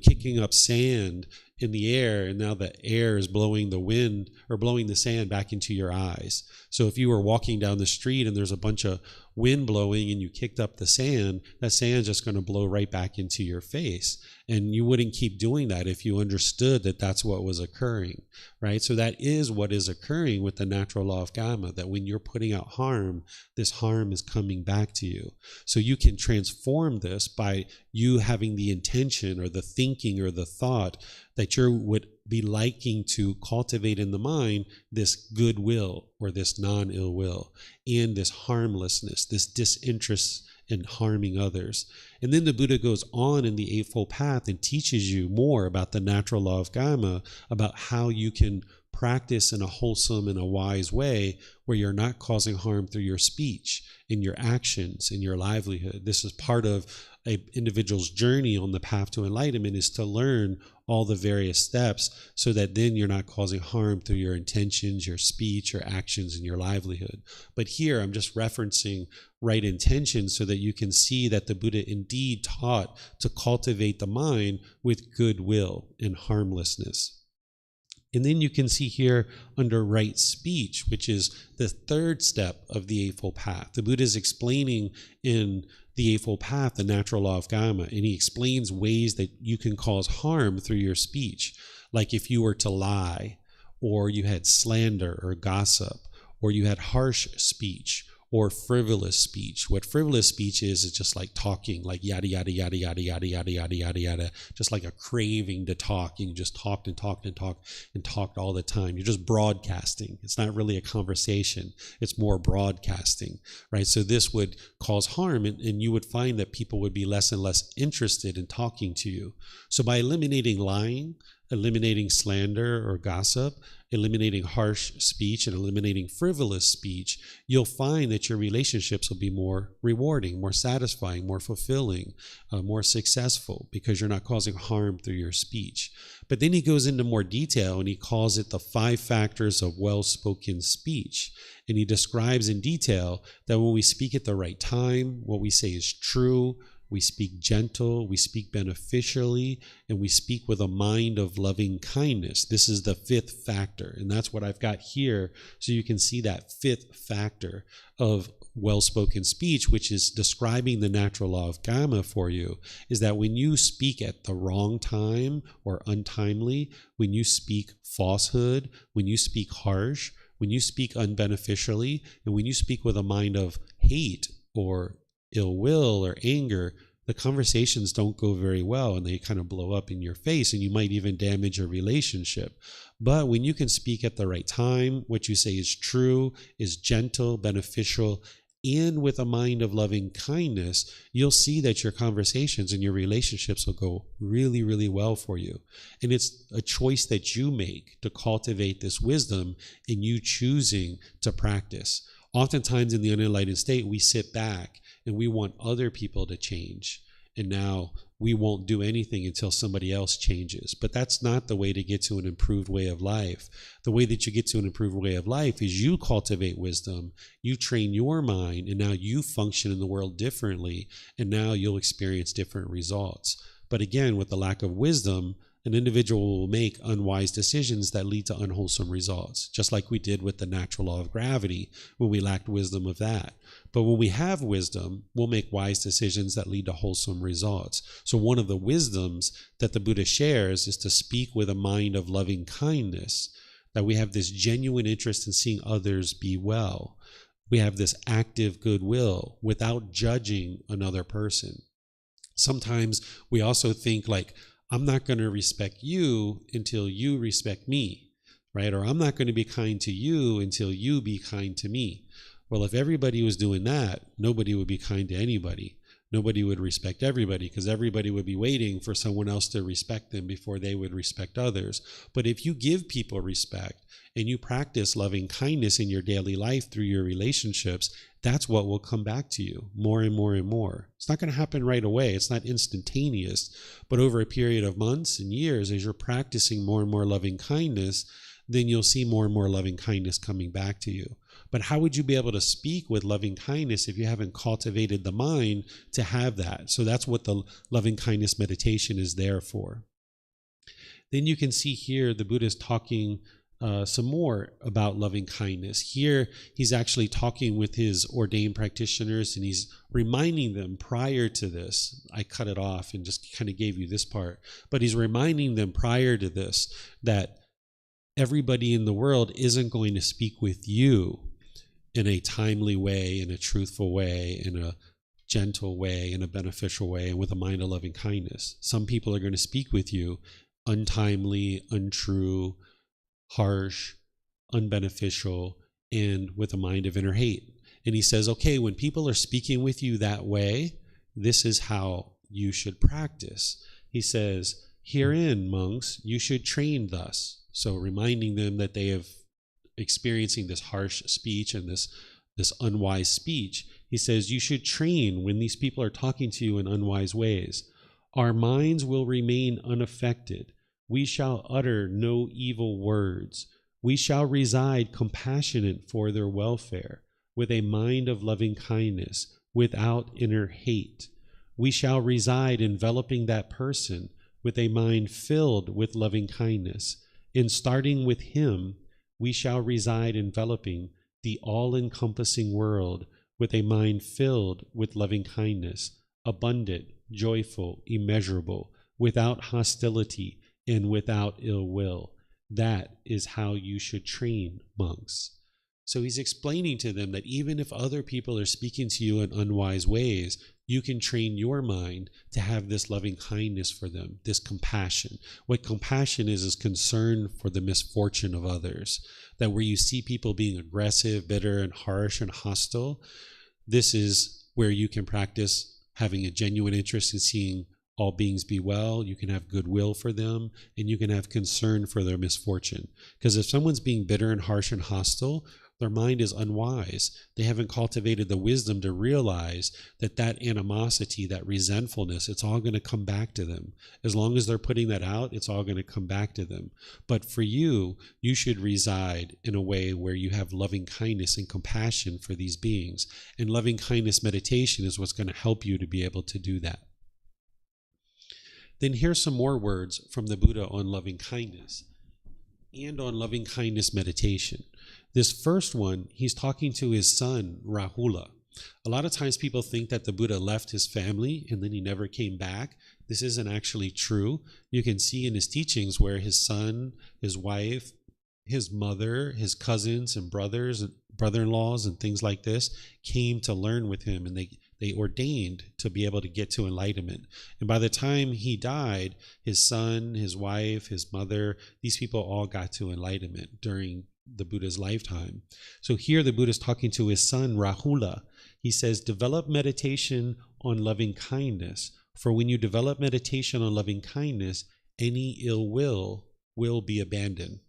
kicking up sand in the air, and now the air is blowing the wind or blowing the sand back into your eyes. So if you were walking down the street and there's a bunch of wind blowing and you kicked up the sand, that sand's just going to blow right back into your face. And you wouldn't keep doing that if you understood that that's what was occurring, right? So that is what is occurring with the natural law of karma, that when you're putting out harm, this harm is coming back to you. So you can transform this by you having the intention or the thinking or the thought that you would be liking to cultivate in the mind this goodwill or this non-ill will and this harmlessness, this disinterest in harming others. And then the Buddha goes on in the Eightfold Path and teaches you more about the natural law of karma, about how you can practice in a wholesome and a wise way where you're not causing harm through your speech, in your actions, in your livelihood. This is part of an individual's journey on the path to enlightenment, is to learn all the various steps so that then you're not causing harm through your intentions, your speech, your actions, and your livelihood. But here I'm just referencing right intention so that you can see that the Buddha indeed taught to cultivate the mind with goodwill and harmlessness. And then you can see here under right speech, which is the third step of the Eightfold Path. The Buddha is explaining in the Eightfold Path the natural law of karma, and he explains ways that you can cause harm through your speech. Like if you were to lie, or you had slander or gossip, or you had harsh speech, or frivolous speech. What frivolous speech is just like talking, like yada, yada, yada, yada, yada, yada, yada, yada, yada, just like a craving to talk. You just talked and talked and talked and talked all the time. You're just broadcasting. It's not really a conversation. It's more broadcasting, right? So this would cause harm, and you would find that people would be less and less interested in talking to you. So by eliminating lying, eliminating slander or gossip, eliminating harsh speech, and eliminating frivolous speech, you'll find that your relationships will be more rewarding, more satisfying, more fulfilling, more successful, because you're not causing harm through your speech. But then he goes into more detail, and he calls it the 5 factors of well-spoken speech. And he describes in detail that when we speak at the right time, what we say is true, we speak gentle, we speak beneficially, and we speak with a mind of loving kindness. This is the 5th factor, and that's what I've got here, so you can see that 5th factor of well-spoken speech, which is describing the natural law of karma for you, is that when you speak at the wrong time or untimely, when you speak falsehood, when you speak harsh, when you speak unbeneficially, and when you speak with a mind of hate or ill will or anger, the conversations don't go very well, and they kind of blow up in your face, and you might even damage a relationship. But when you can speak at the right time, what you say is true, is gentle, beneficial, and with a mind of loving kindness, you'll see that your conversations and your relationships will go really, really well for you. And it's a choice that you make to cultivate this wisdom, and you choosing to practice. Oftentimes in the unenlightened state, we sit back and we want other people to change. And now we won't do anything until somebody else changes. But that's not the way to get to an improved way of life. The way that you get to an improved way of life is you cultivate wisdom, you train your mind, and now you function in the world differently, and now you'll experience different results. But again, with the lack of wisdom, an individual will make unwise decisions that lead to unwholesome results, just like we did with the natural law of gravity when we lacked wisdom of that. But when we have wisdom, we'll make wise decisions that lead to wholesome results. So one of the wisdoms that the Buddha shares is to speak with a mind of loving kindness, that we have this genuine interest in seeing others be well. We have this active goodwill without judging another person. Sometimes we also think like, I'm not going to respect you until you respect me, right? Or I'm not going to be kind to you until you be kind to me. Well, if everybody was doing that, nobody would be kind to anybody. Nobody would respect everybody, because everybody would be waiting for someone else to respect them before they would respect others. But if you give people respect and you practice loving kindness in your daily life through your relationships, that's what will come back to you more and more and more. It's not going to happen right away. It's not instantaneous. But over a period of months and years, as you're practicing more and more loving kindness, then you'll see more and more loving kindness coming back to you. But how would you be able to speak with loving kindness if you haven't cultivated the mind to have that? So that's what the loving kindness meditation is there for. Then you can see here the Buddha is talking some more about loving kindness. Here, he's actually talking with his ordained practitioners, and he's reminding them prior to this. I cut it off and just kind of gave you this part. But he's reminding them prior to this that everybody in the world isn't going to speak with you in a timely way, in a truthful way, in a gentle way, in a beneficial way, and with a mind of loving kindness. Some people are going to speak with you untimely, untrue, harsh, unbeneficial, and with a mind of inner hate. And he says, okay, when people are speaking with you that way, this is how you should practice. He says, herein, monks, you should train thus. So reminding them that they have experiencing this harsh speech and this unwise speech. He says, you should train when these people are talking to you in unwise ways. Our minds will remain unaffected. We shall utter no evil words. We shall reside compassionate for their welfare, with a mind of loving kindness, without inner hate. We shall reside enveloping that person with a mind filled with loving kindness, In starting with him, we shall reside enveloping the all-encompassing world with a mind filled with loving kindness, abundant, joyful, immeasurable, without hostility and without ill will. That is how you should train monks. So he's explaining to them that even if other people are speaking to you in unwise ways, you can train your mind to have this loving kindness for them, this compassion. What compassion is concern for the misfortune of others. That where you see people being aggressive, bitter, and harsh and hostile, this is where you can practice having a genuine interest in seeing all beings be well. You can have goodwill for them, and you can have concern for their misfortune. Because if someone's being bitter and harsh and hostile, their mind is unwise. They haven't cultivated the wisdom to realize that that animosity, that resentfulness, it's all going to come back to them. As long as they're putting that out, it's all going to come back to them. But for you, you should reside in a way where you have loving kindness and compassion for these beings. And loving kindness meditation is what's going to help you to be able to do that. Then here's some more words from the Buddha on loving kindness and on loving kindness meditation. This first one, he's talking to his son, Rahula. A lot of times people think that the Buddha left his family and then he never came back. This isn't actually true. You can see in his teachings where his son, his wife, his mother, his cousins and brothers and brother-in-laws and things like this came to learn with him, and they ordained to be able to get to enlightenment. And by the time he died, his son, his wife, his mother, these people all got to enlightenment during the Buddha's lifetime. So here the Buddha is talking to his son, Rahula. He says, develop meditation on loving kindness. For when you develop meditation on loving kindness, any ill will be abandoned.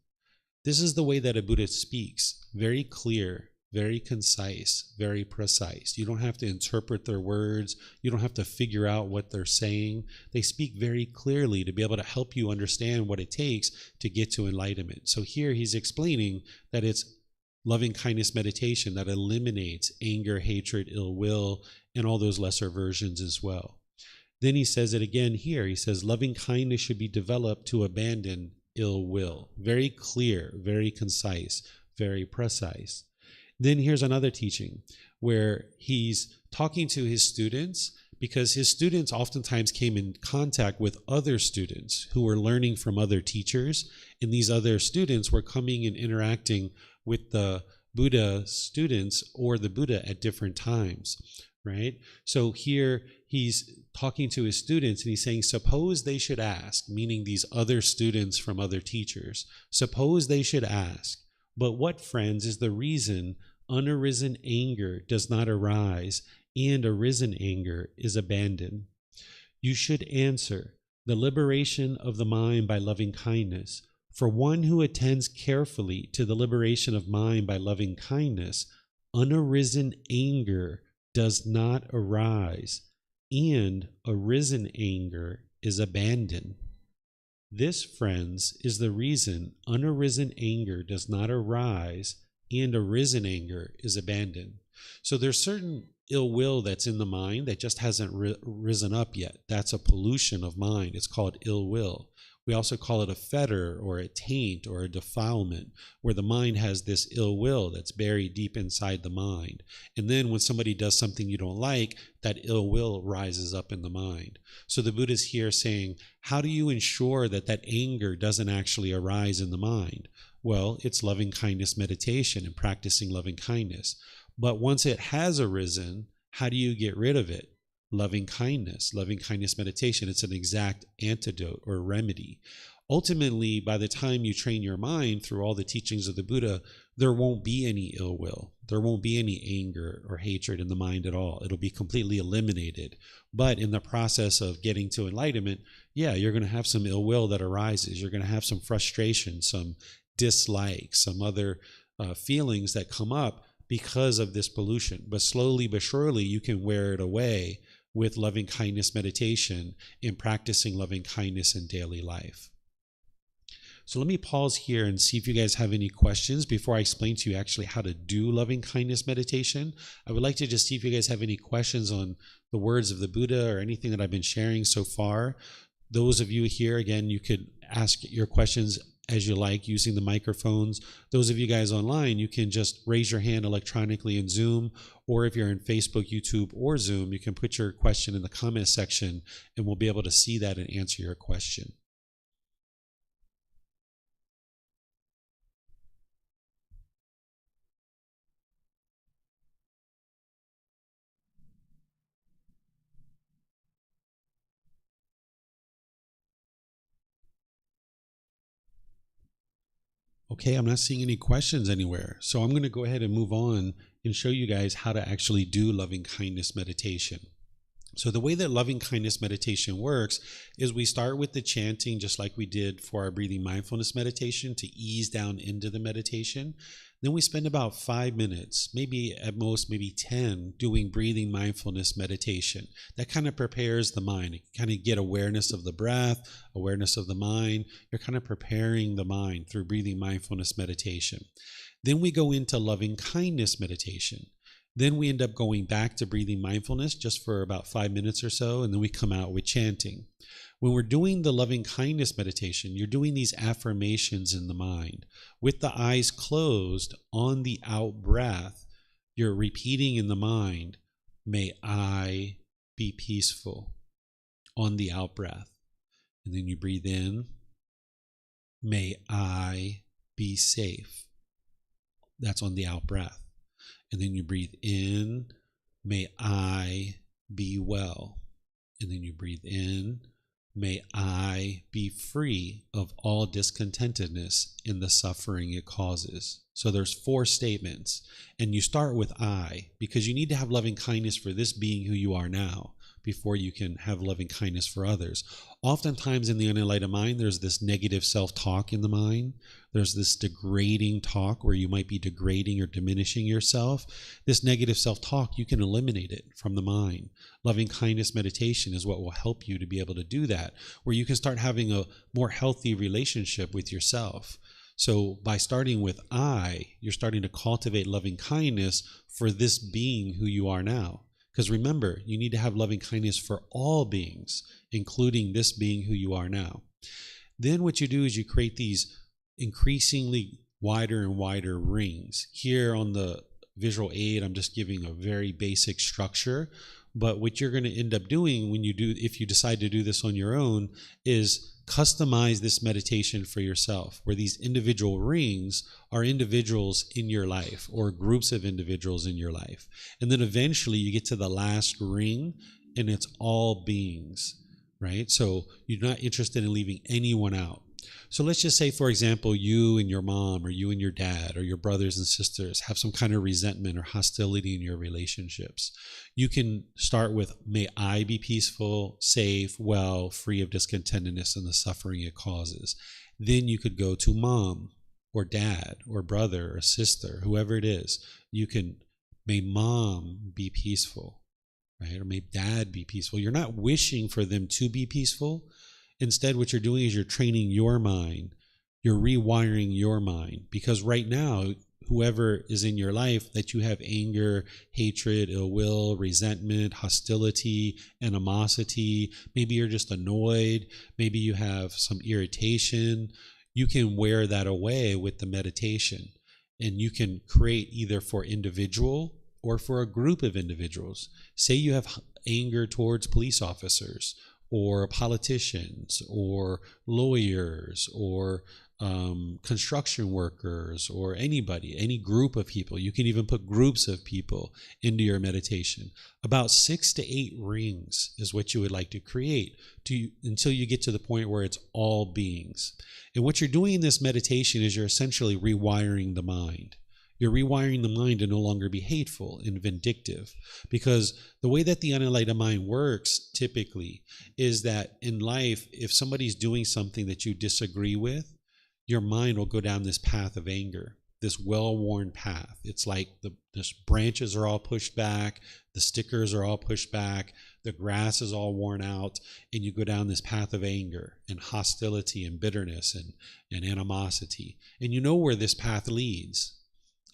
This is the way that a Buddha speaks. Very clear, very concise, very precise. You don't have to interpret their words. You don't have to figure out what they're saying. They speak very clearly to be able to help you understand what it takes to get to enlightenment. So here he's explaining that it's loving kindness meditation that eliminates anger, hatred, ill will, and all those lesser versions as well. Then he says it again here. He says loving kindness should be developed to abandon ill will. Very clear, very concise, very precise. Then here's another teaching where he's talking to his students, because his students oftentimes came in contact with other students who were learning from other teachers, and these other students were coming and interacting with the Buddha students or the Buddha at different times, right? So here he's talking to his students and he's saying, suppose they should ask, meaning these other students from other teachers, suppose they should ask, but what, friends, is the reason unarisen anger does not arise and arisen anger is abandoned? You should answer, the liberation of the mind by loving kindness. For one who attends carefully to the liberation of mind by loving kindness, unarisen anger does not arise, and arisen anger is abandoned. This, friends, is the reason unarisen anger does not arise and arisen anger is abandoned. So there's certain ill will that's in the mind that just hasn't risen up yet. That's a pollution of mind. It's called ill will. We also call it a fetter or a taint or a defilement, where the mind has this ill will that's buried deep inside the mind. And then when somebody does something you don't like, that ill will rises up in the mind. So the Buddha's here saying, how do you ensure that that anger doesn't actually arise in the mind? Well, it's loving kindness meditation and practicing loving kindness. But once it has arisen, how do you get rid of it? Loving kindness meditation. It's an exact antidote or remedy. Ultimately, by the time you train your mind through all the teachings of the Buddha, there won't be any ill will. There won't be any anger or hatred in the mind at all. It'll be completely eliminated. But in the process of getting to enlightenment, you're going to have some ill will that arises. You're going to have some frustration, some dislike, some other feelings that come up because of this pollution. But slowly but surely, you can wear it away with loving kindness meditation and practicing loving kindness in daily life. So let me pause here and see if you guys have any questions before I explain to you actually how to do loving kindness meditation. I would like to just see if you guys have any questions on the words of the Buddha or anything that I've been sharing so far. Those of you here, again, you could ask your questions as you like using the microphones. Those of you guys online, you can just raise your hand electronically in Zoom, or if you're in Facebook, YouTube, or Zoom, you can put your question in the comment section and we'll be able to see that and answer your question. Okay, I'm not seeing any questions anywhere. So I'm going to go ahead and move on and show you guys how to actually do loving kindness meditation. So the way that loving kindness meditation works is we start with the chanting, just like we did for our breathing mindfulness meditation, to ease down into the meditation. Then we spend about 5 minutes, maybe at most, maybe 10, doing breathing mindfulness meditation. That kind of prepares the mind. You kind of get awareness of the breath, awareness of the mind. You're kind of preparing the mind through breathing mindfulness meditation. Then we go into loving kindness meditation. Then we end up going back to breathing mindfulness just for about 5 minutes or so, and then we come out with chanting. When we're doing the loving kindness meditation, you're doing these affirmations in the mind. With the eyes closed, on the out breath, you're repeating in the mind, may I be peaceful, on the out breath. And then you breathe in, may I be safe. That's on the out breath. And then you breathe in, may I be well. And then you breathe in, may I be free of all discontentedness in the suffering it causes. So there's 4 statements. And you start with I, because you need to have loving kindness for this being who you are now before you can have loving kindness for others. Oftentimes in the unenlightened mind, there's this negative self-talk in the mind. There's this degrading talk where you might be degrading or diminishing yourself. This negative self-talk, you can eliminate it from the mind. Loving kindness meditation is what will help you to be able to do that, where you can start having a more healthy relationship with yourself. So by starting with I, you're starting to cultivate loving kindness for this being who you are now. Because remember, you need to have loving kindness for all beings, including this being who you are now. Then what you do is you create these increasingly wider and wider rings. Here on the visual aid, I'm just giving a very basic structure. But what you're going to end up doing when you do, if you decide to do this on your own, is customize this meditation for yourself, where these individual rings are individuals in your life or groups of individuals in your life. And then eventually you get to the last ring and it's all beings, right? So you're not interested in leaving anyone out. So let's just say, for example, you and your mom or you and your dad or your brothers and sisters have some kind of resentment or hostility in your relationships. You can start with, may I be peaceful, safe, well, free of discontentedness and the suffering it causes. Then you could go to mom or dad or brother or sister, whoever it is. You can, may mom be peaceful, right? Or may dad be peaceful. You're not wishing for them to be peaceful. Instead, what you're doing is you're training your mind. You're rewiring your mind. Because right now, whoever is in your life that you have anger, hatred, ill will, resentment, hostility, animosity, maybe you're just annoyed, maybe you have some irritation, you can wear that away with the meditation. And you can create either for individual or for a group of individuals. Say you have anger towards police officers, or politicians, or lawyers, or construction workers, or anybody, any group of people. You can even put groups of people into your meditation. About 6 to 8 rings is what you would like to create until you get to the point where it's all beings. And what you're doing in this meditation is you're essentially rewiring the mind. You're rewiring the mind to no longer be hateful and vindictive. Because the way that the unenlightened mind works typically is that in life, if somebody's doing something that you disagree with, your mind will go down this path of anger, this well-worn path. It's like the branches are all pushed back, the stickers are all pushed back, the grass is all worn out, and you go down this path of anger and hostility and bitterness and animosity. And you know where this path leads.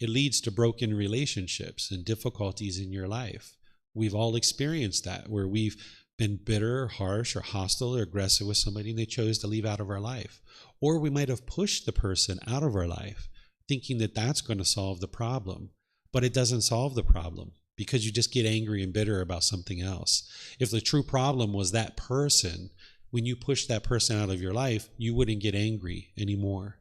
It leads to broken relationships and difficulties in your life. We've all experienced that, where we've been bitter, harsh, or hostile or aggressive with somebody and they chose to leave out of our life. Or we might have pushed the person out of our life, thinking that that's going to solve the problem. But it doesn't solve the problem, because you just get angry and bitter about something else. If the true problem was that person, when you push that person out of your life, you wouldn't get angry anymore.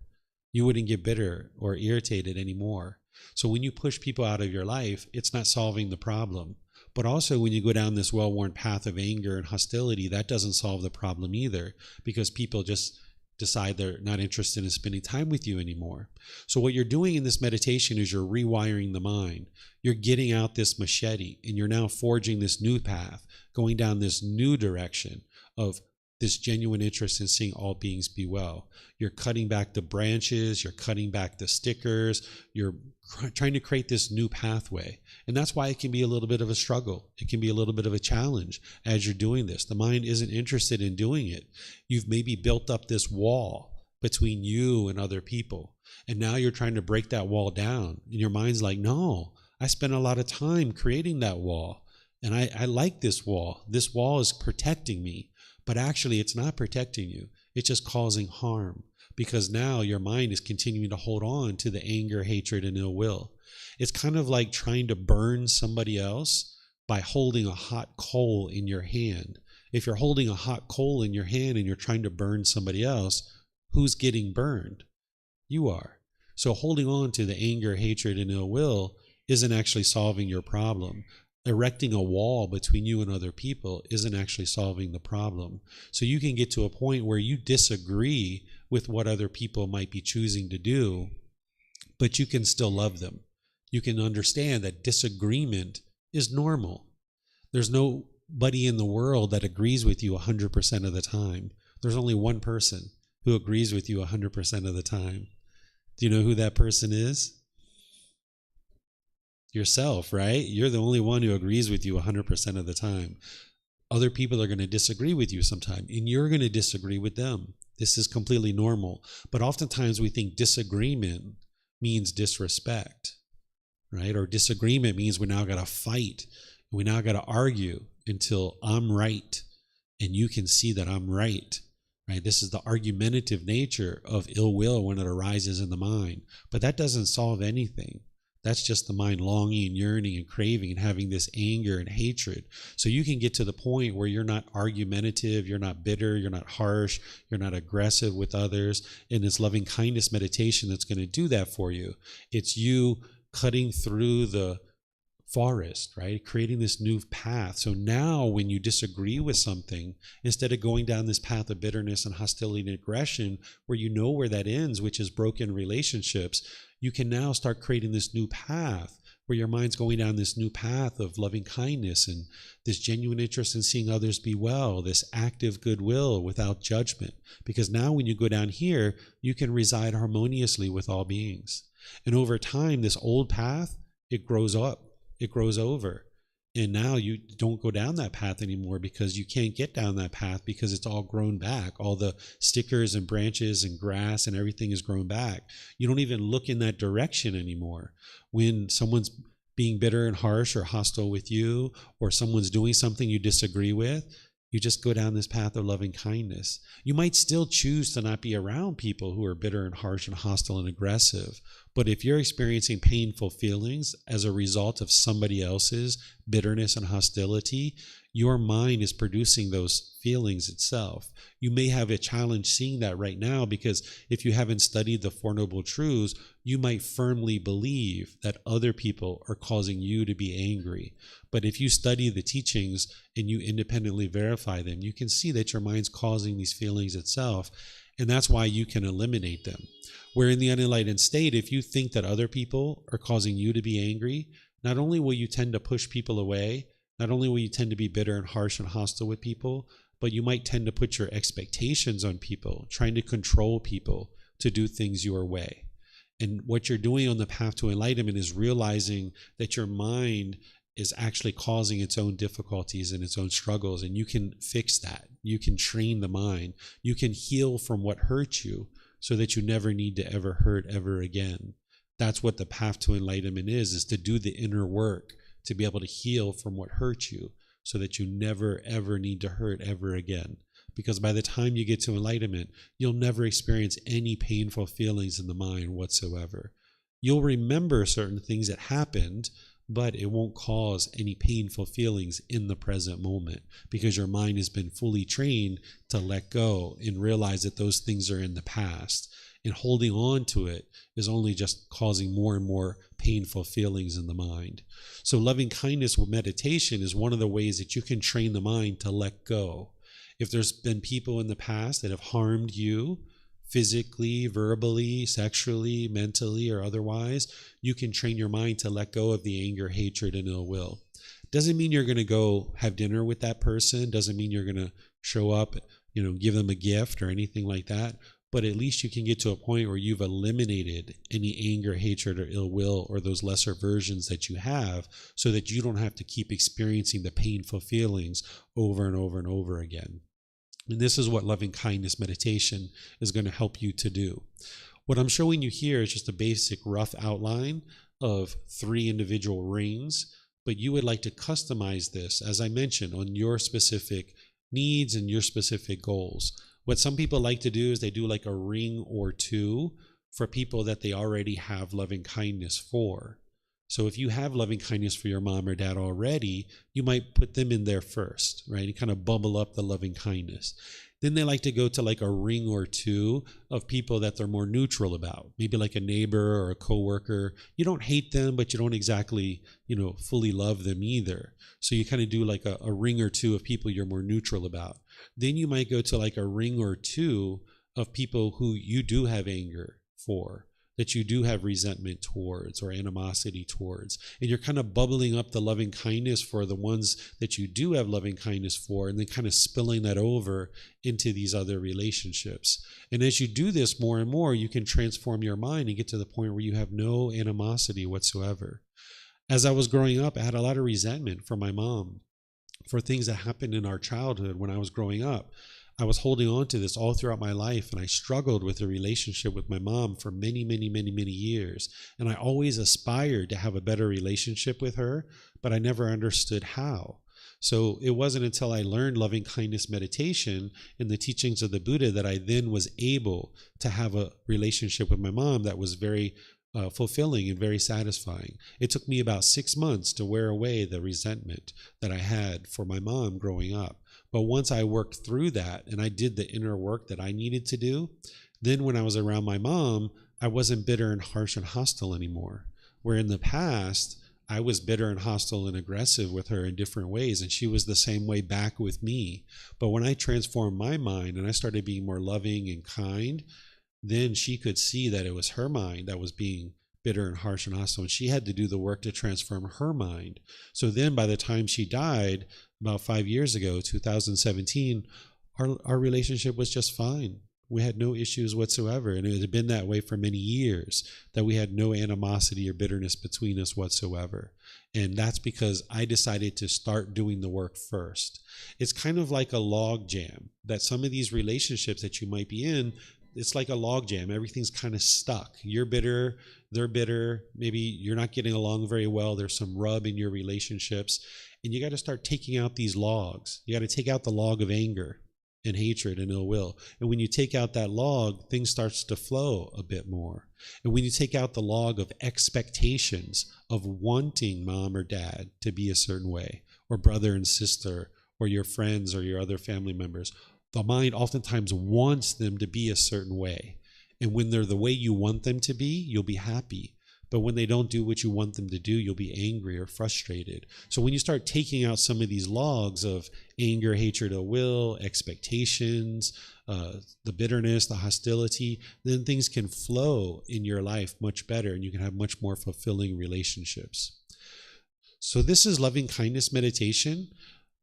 You wouldn't get bitter or irritated anymore. So when you push people out of your life, it's not solving the problem. But also when you go down this well-worn path of anger and hostility, that doesn't solve the problem either, because people just decide they're not interested in spending time with you anymore. So what you're doing in this meditation is you're rewiring the mind. You're getting out this machete, and you're now forging this new path, going down this new direction of this genuine interest in seeing all beings be well. You're cutting back the branches, you're cutting back the stickers, you're trying to create this new pathway. And that's why it can be a little bit of a struggle. It can be a little bit of a challenge as you're doing this. The mind isn't interested in doing it. You've maybe built up this wall between you and other people. And now you're trying to break that wall down. And your mind's like, no, I spent a lot of time creating that wall. And I like this wall. This wall is protecting me. But actually, it's not protecting you. It's just causing harm, because now your mind is continuing to hold on to the anger, hatred, and ill will. It's kind of like trying to burn somebody else by holding a hot coal in your hand. If you're holding a hot coal in your hand and you're trying to burn somebody else, who's getting burned? You are. So holding on to the anger, hatred, and ill will isn't actually solving your problem. Erecting a wall between you and other people isn't actually solving the problem. So you can get to a point where you disagree with what other people might be choosing to do, but you can still love them. You can understand that disagreement is normal. There's nobody in the world that agrees with you 100% of the time. There's only one person who agrees with you 100% of the time. Do you know who that person is? Yourself, right? You're the only one who agrees with you 100% of the time. Other people are going to disagree with you sometime, and you're going to disagree with them. This is completely normal. But oftentimes we think disagreement means disrespect, right? Or disagreement means we now got to fight. We now got to argue until I'm right and you can see that I'm right, right? This is the argumentative nature of ill will when it arises in the mind. But that doesn't solve anything. That's just the mind longing and yearning and craving and having this anger and hatred. So you can get to the point where you're not argumentative, you're not bitter, you're not harsh, you're not aggressive with others. And it's loving kindness meditation that's going to do that for you. It's you cutting through the forest, right? Creating this new path. So now when you disagree with something, instead of going down this path of bitterness and hostility and aggression, where you know where that ends, which is broken relationships, you can now start creating this new path where your mind's going down this new path of loving kindness and this genuine interest in seeing others be well, this active goodwill without judgment. Because now when you go down here, you can reside harmoniously with all beings. And over time, this old path, it grows up. It grows over. And now you don't go down that path anymore because you can't get down that path because it's all grown back. All the stickers and branches and grass and everything is grown back. You don't even look in that direction anymore. When someone's being bitter and harsh or hostile with you, or someone's doing something you disagree with, you just go down this path of loving kindness. You might still choose to not be around people who are bitter and harsh and hostile and aggressive. But if you're experiencing painful feelings as a result of somebody else's bitterness and hostility, your mind is producing those feelings itself. You may have a challenge seeing that right now because if you haven't studied the Four Noble Truths, you might firmly believe that other people are causing you to be angry. But if you study the teachings and you independently verify them, you can see that your mind's causing these feelings itself. And that's why you can eliminate them. Where in the unenlightened state, if you think that other people are causing you to be angry, not only will you tend to push people away, not only will you tend to be bitter and harsh and hostile with people, but you might tend to put your expectations on people, trying to control people to do things your way. And what you're doing on the path to enlightenment is realizing that your mind is actually causing its own difficulties and its own struggles, and you can fix that. You can train the mind. You can heal from what hurt you so that you never need to ever hurt ever again. That's what the path to enlightenment is to do the inner work, to be able to heal from what hurt you so that you never ever need to hurt ever again. because by the time you get to enlightenment, you'll never experience any painful feelings in the mind whatsoever. You'll remember certain things that happened, but it won't cause any painful feelings in the present moment because your mind has been fully trained to let go and realize that those things are in the past. And holding on to it is only just causing more and more painful feelings in the mind. So loving kindness with meditation is one of the ways that you can train the mind to let go. If there's been people in the past that have harmed you, physically, verbally, sexually, mentally, or otherwise, you can train your mind to let go of the anger, hatred, and ill will. Doesn't mean you're going to go have dinner with that person. Doesn't mean you're going to show up, give them a gift or anything like that. But at least you can get to a point where you've eliminated any anger, hatred, or ill will, or those lesser versions that you have, so that you don't have to keep experiencing the painful feelings over and over and over again. And this is what loving kindness meditation is going to help you to do. What I'm showing you here is just a basic rough outline of 3 individual rings, but you would like to customize this, as I mentioned, on your specific needs and your specific goals. What some people like to do is they do like a ring or 2 for people that they already have loving kindness for. So if you have loving kindness for your mom or dad already, you might put them in there first, right? And kind of bubble up the loving kindness. Then they like to go to like a ring or 2 of people that they're more neutral about, maybe like a neighbor or a coworker. You don't hate them, but you don't exactly, fully love them either. So you kind of do like a ring or 2 of people you're more neutral about. Then you might go to like a ring or 2 of people who you do have anger for, that you do have resentment towards or animosity towards. And you're kind of bubbling up the loving kindness for the ones that you do have loving kindness for, and then kind of spilling that over into these other relationships. And as you do this more and more, you can transform your mind and get to the point where you have no animosity whatsoever. As I was growing up, I had a lot of resentment for my mom for things that happened in our childhood when I was growing up. I was holding on to this all throughout my life, and I struggled with the relationship with my mom for many, many, many, many years. And I always aspired to have a better relationship with her, but I never understood how. So it wasn't until I learned loving kindness meditation and the teachings of the Buddha that I then was able to have a relationship with my mom that was very fulfilling and very satisfying. It took me about 6 months to wear away the resentment that I had for my mom growing up. But once I worked through that and I did the inner work that I needed to do, then when I was around my mom, I wasn't bitter and harsh and hostile anymore. Where in the past, I was bitter and hostile and aggressive with her in different ways, and she was the same way back with me. But when I transformed my mind and I started being more loving and kind, then she could see that it was her mind that was being bitter and harsh and hostile, and she had to do the work to transform her mind. So then by the time she died, about 5 years ago, 2017, our relationship was just fine. We had no issues whatsoever, and it had been that way for many years, that we had no animosity or bitterness between us whatsoever. And that's because I decided to start doing the work first. It's kind of like a log jam, that some of these relationships that you might be in, it's like a log jam. Everything's kind of stuck. You're bitter, they're bitter. Maybe you're not getting along very well. There's some rub in your relationships. And you got to start taking out these logs. You got to take out the log of anger and hatred and ill will. And when you take out that log, things starts to flow a bit more. And when you take out the log of expectations of wanting mom or dad to be a certain way, or brother and sister, or your friends or your other family members, the mind oftentimes wants them to be a certain way. And when they're the way you want them to be, you'll be happy. But when they don't do what you want them to do, you'll be angry or frustrated. So when you start taking out some of these logs of anger, hatred, ill will, expectations, the bitterness, the hostility, then things can flow in your life much better, and you can have much more fulfilling relationships. So this is loving kindness meditation.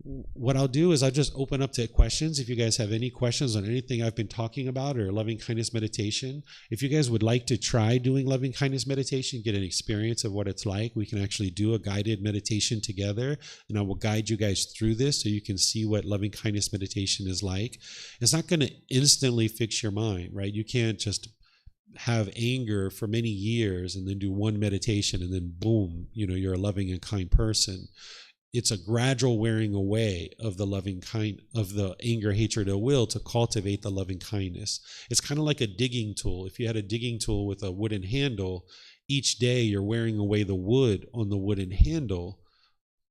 What I'll do is I'll just open up to questions. If you guys have any questions on anything I've been talking about or loving kindness meditation, if you guys would like to try doing loving kindness meditation, get an experience of what it's like, we can actually do a guided meditation together, and I will guide you guys through this so you can see what loving kindness meditation is like. It's not going to instantly fix your mind, right? You can't just have anger for many years and then do one meditation and then boom, you're a loving and kind person. it's a gradual wearing away of the of the anger, hatred, ill will to cultivate the loving kindness. It's kind of like a digging tool. If you had a digging tool with a wooden handle, each day you're wearing away the wood on the wooden handle.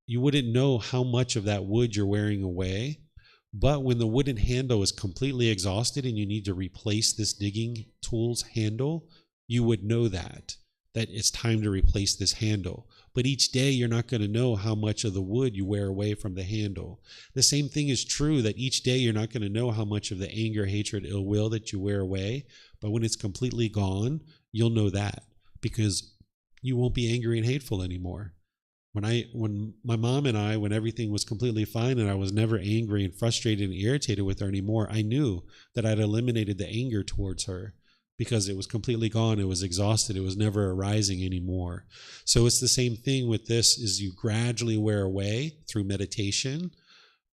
You wouldn't know how much of that wood you're wearing away. But when the wooden handle is completely exhausted and you need to replace this digging tool's handle, you would know that it's time to replace this handle. But each day you're not going to know how much of the wood you wear away from the handle. The same thing is true, that each day you're not going to know how much of the anger, hatred, ill will that you wear away. But when it's completely gone, you'll know that, because you won't be angry and hateful anymore. When my mom and I, when everything was completely fine and I was never angry and frustrated and irritated with her anymore, I knew that I'd eliminated the anger towards her, because it was completely gone. It was exhausted. It was never arising anymore. So it's the same thing with this, is you gradually wear away through meditation,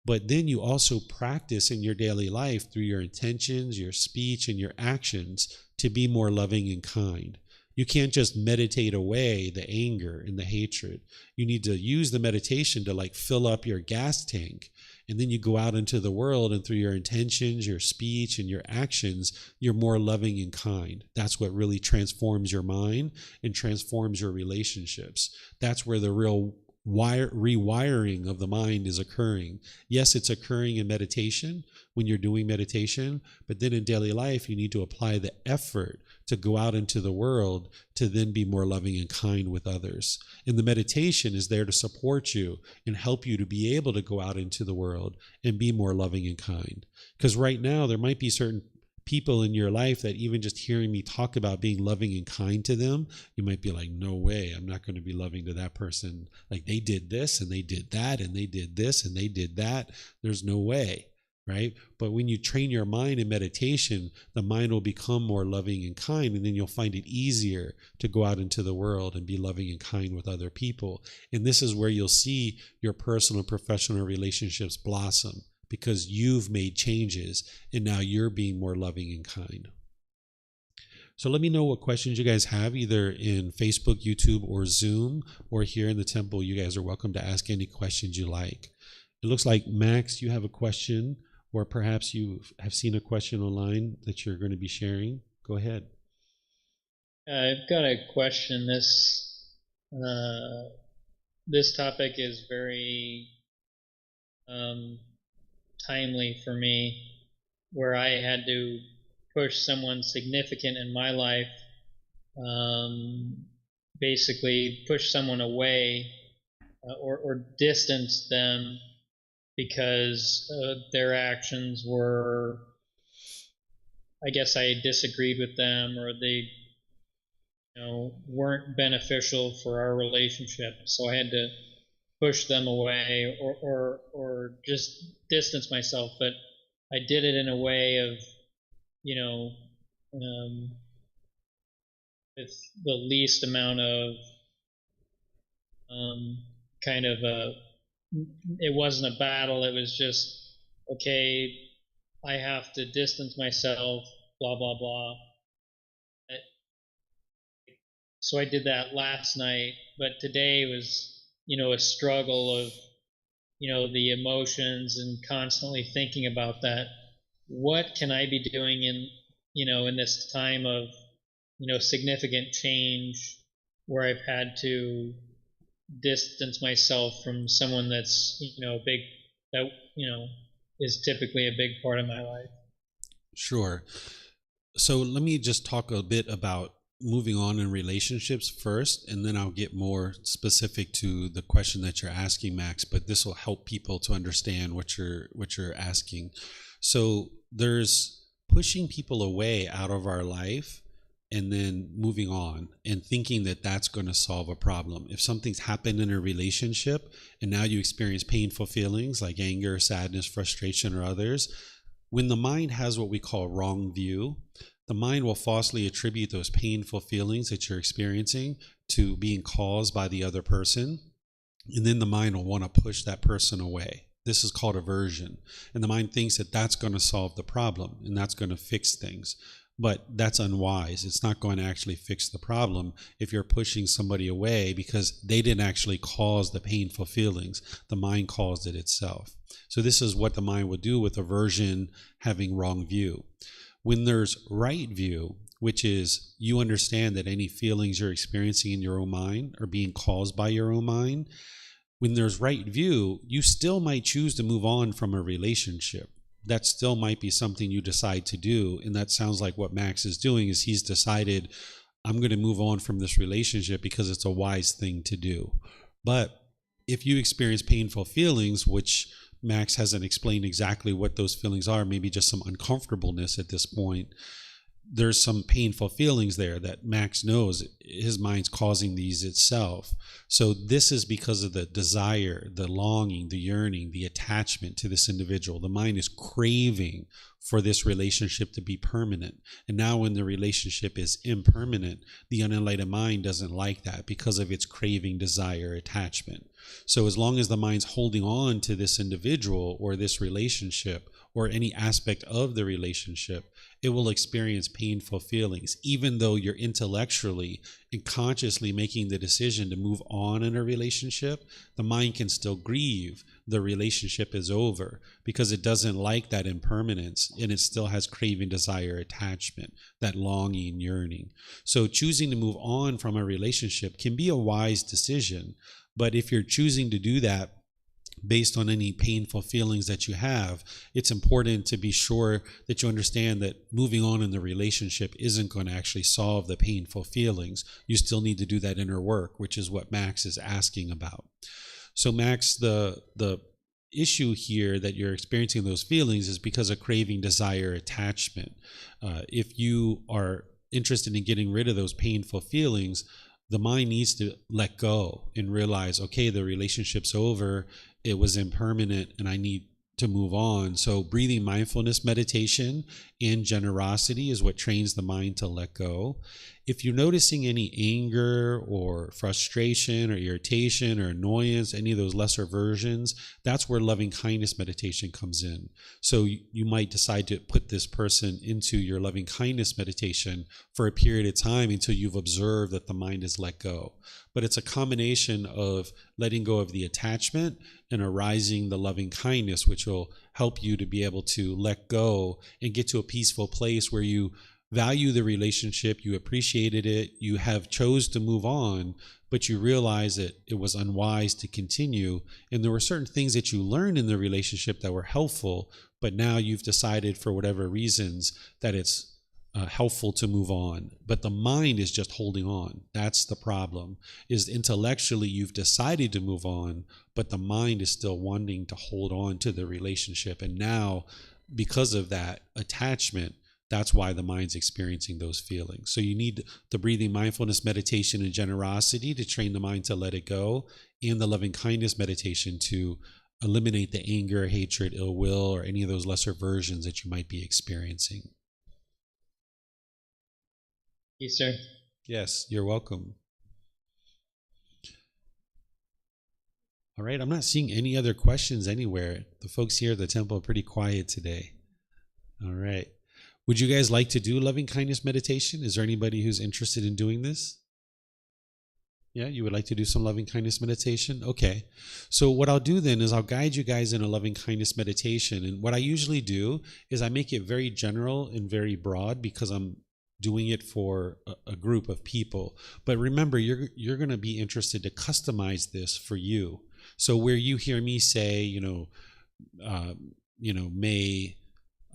but then you also practice in your daily life through your intentions, your speech, and your actions to be more loving and kind. You can't just meditate away the anger and the hatred. You need to use the meditation to like fill up your gas tank. And then you go out into the world, and through your intentions, your speech, and your actions, you're more loving and kind. That's what really transforms your mind and transforms your relationships. That's where the real rewiring of the mind is occurring. Yes, it's occurring in meditation when you're doing meditation, but then in daily life, you need to apply the effort to go out into the world to then be more loving and kind with others. And the meditation is there to support you and help you to be able to go out into the world and be more loving and kind. Because right now, there might be certain people in your life that even just hearing me talk about being loving and kind to them, you might be like, no way, I'm not going to be loving to that person. Like, they did this and they did that and they did this and they did that. There's no way, right? But when you train your mind in meditation, the mind will become more loving and kind, and then you'll find it easier to go out into the world and be loving and kind with other people. And this is where you'll see your personal and professional relationships blossom, because you've made changes and now you're being more loving and kind. So let me know what questions you guys have, either in Facebook, YouTube, or Zoom, or here in the temple. You guys are welcome to ask any questions you like. It looks like, Max, you have a question, or perhaps you have seen a question online that you're going to be sharing. Go ahead. I've got a question. This topic is very timely for me, where I had to push someone significant in my life, basically push someone away or distance them because their actions were, I guess I disagreed with them, or they weren't beneficial for our relationship. So I had to push them away or just distance myself. But I did it in a way of, with the least amount of kind of it wasn't a battle. It was just, okay, I have to distance myself, blah, blah, blah. So I did that last night, but today was, a struggle of, the emotions and constantly thinking about that. What can I be doing in this time of, significant change, where I've had to distance myself from someone that's, is typically a big part of my life? Sure. So let me just talk a bit about moving on in relationships first, and then I'll get more specific to the question that you're asking, Max, but this will help people to understand what you're asking. So there's pushing people away out of our life and then moving on and thinking that that's going to solve a problem. If something's happened in a relationship and now you experience painful feelings like anger, sadness, frustration, or others, when the mind has what we call wrong view, the mind will falsely attribute those painful feelings that you're experiencing to being caused by the other person. And then the mind will want to push that person away. This is called aversion. And the mind thinks that that's going to solve the problem and that's going to fix things. but that's unwise. It's not going to actually fix the problem if you're pushing somebody away because they didn't actually cause the painful feelings. The mind caused it itself. So this is what the mind will do with aversion having wrong view. When there's right view, which is you understand that any feelings you're experiencing in your own mind are being caused by your own mind, when there's right view, you still might choose to move on from a relationship. That still might be something you decide to do. And that sounds like what Max is doing is he's decided, I'm going to move on from this relationship because it's a wise thing to do. But if you experience painful feelings, which Max hasn't explained exactly what those feelings are, maybe just some uncomfortableness at this point, there's some painful feelings there that Max knows his mind's causing these itself. So this is because of the desire, the longing, the yearning, the attachment to this individual. The mind is craving for this relationship to be permanent. And now when the relationship is impermanent, the unenlightened mind doesn't like that because of its craving, desire, attachment. So as long as the mind's holding on to this individual or this relationship or any aspect of the relationship, it will experience painful feelings, even though you're intellectually and consciously making the decision to move on in a relationship. The mind can still grieve the relationship is over because it doesn't like that impermanence, and it still has craving, desire, attachment, that longing, yearning. So choosing to move on from a relationship can be a wise decision, but if you're choosing to do that based on any painful feelings that you have, it's important to be sure that you understand that moving on in the relationship isn't going to actually solve the painful feelings. You still need to do that inner work, which is what Max is asking about. So Max, the issue here that you're experiencing those feelings is because of craving, desire, attachment. If you are interested in getting rid of those painful feelings, the mind needs to let go and realize, okay, the relationship's over, it was impermanent, and I need to move on. So breathing mindfulness meditation and generosity is what trains the mind to let go. If you're noticing any anger or frustration or irritation or annoyance, any of those lesser versions, that's where loving kindness meditation comes in. So you might decide to put this person into your loving kindness meditation for a period of time until you've observed that the mind is let go. But it's a combination of letting go of the attachment and arising the loving kindness, which will help you to be able to let go and get to a peaceful place where you value the relationship, you appreciated it, you have chose to move on, but you realize that it was unwise to continue. And there were certain things that you learned in the relationship that were helpful, but now you've decided for whatever reasons that it's helpful to move on. But the mind is just holding on. That's the problem, is intellectually you've decided to move on, but the mind is still wanting to hold on to the relationship. And now, because of that attachment, that's why the mind's experiencing those feelings. So you need the breathing mindfulness meditation and generosity to train the mind to let it go, and the loving kindness meditation to eliminate the anger, hatred, ill will, or any of those lesser versions that you might be experiencing. Yes, sir. Yes, you're welcome. All right, I'm not seeing any other questions anywhere. The folks here at the temple are pretty quiet today. All right. Would you guys like to do loving kindness meditation? Is there anybody who's interested in doing this? Yeah, you would like to do some loving kindness meditation? Okay. So what I'll do then is I'll guide you guys in a loving kindness meditation. And what I usually do is I make it very general and very broad because I'm doing it for a group of people. But remember, you're going to be interested to customize this for you. So where you hear me say, may,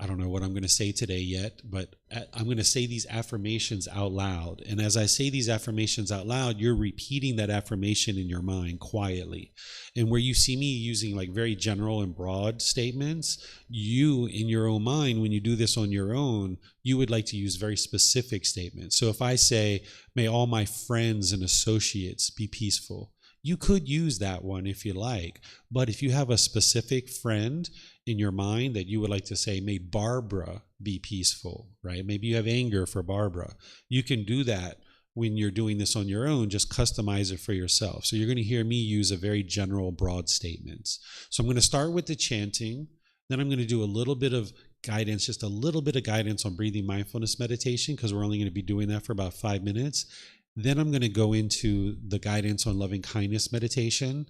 I don't know what I'm going to say today yet, but I'm going to say these affirmations out loud. And as I say these affirmations out loud, you're repeating that affirmation in your mind quietly. And where you see me using like very general and broad statements, you in your own mind, when you do this on your own, you would like to use very specific statements. So if I say, may all my friends and associates be peaceful, you could use that one if you like. But if you have a specific friend in your mind that you would like to say, may Barbara be peaceful, right? Maybe you have anger for Barbara. You can do that when you're doing this on your own, just customize it for yourself. So you're going to hear me use a very general, broad statements. So I'm going to start with the chanting. Then I'm going to do a little bit of guidance, just a little bit of guidance on breathing mindfulness meditation, because we're only going to be doing that for about 5 minutes. Then I'm going to go into the guidance on loving kindness meditation.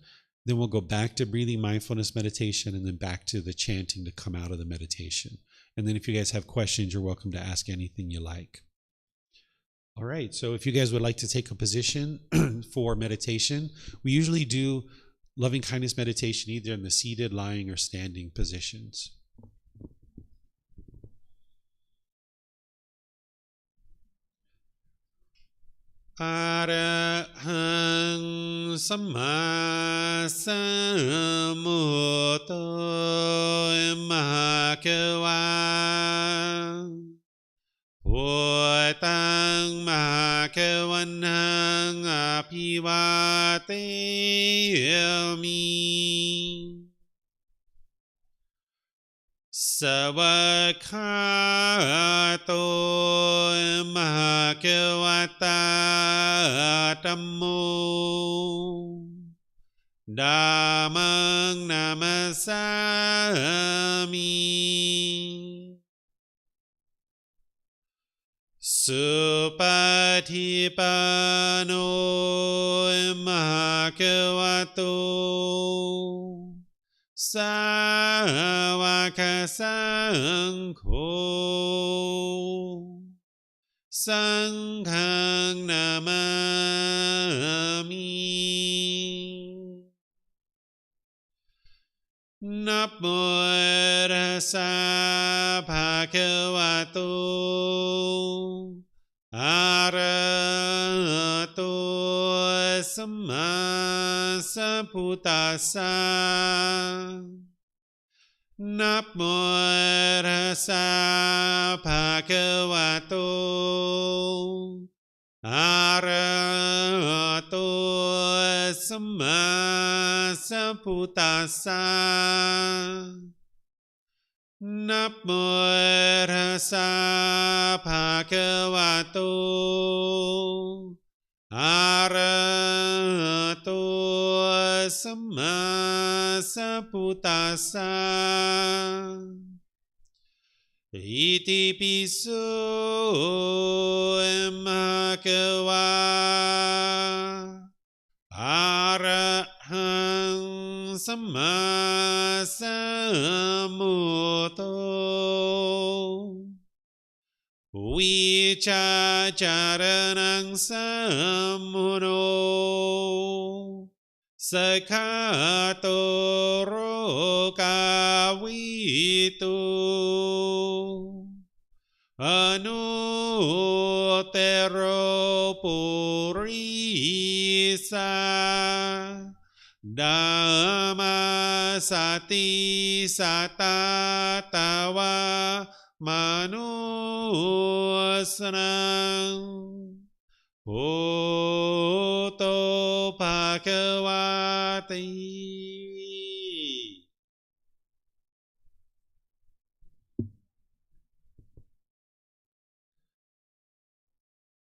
Then we'll go back to breathing mindfulness meditation, and then back to the chanting to come out of the meditation. And then if you guys have questions, you're welcome to ask anything you like. All right, so if you guys would like to take a position for meditation, we usually do loving kindness meditation either in the seated, lying, or standing positions. Arahang Samma Sambuddho Mahakeva Wat Tung Mahakavanang Apivateyami Savakato Mahakavata Dhammo Dhammang Namasami Supatipano Mahakavato Sāvaka Saṅkho Saṅghang Namami Namo Tassa Bhagavato Arahato Samma Sambuddhassa Namo Tassa Bhagavato Arahato Samma Sambuddhassa Namo Tassa Bhagavato Arahato Samma Sambuddhassa Iti piso Bhagava Arahang Samma Sambuddho Vicacaranang Sammuno Sakhato Rokavitu Anuttaro Purisa Dhamma Sati Satatawa Manusanang Bhutto Bhagavati.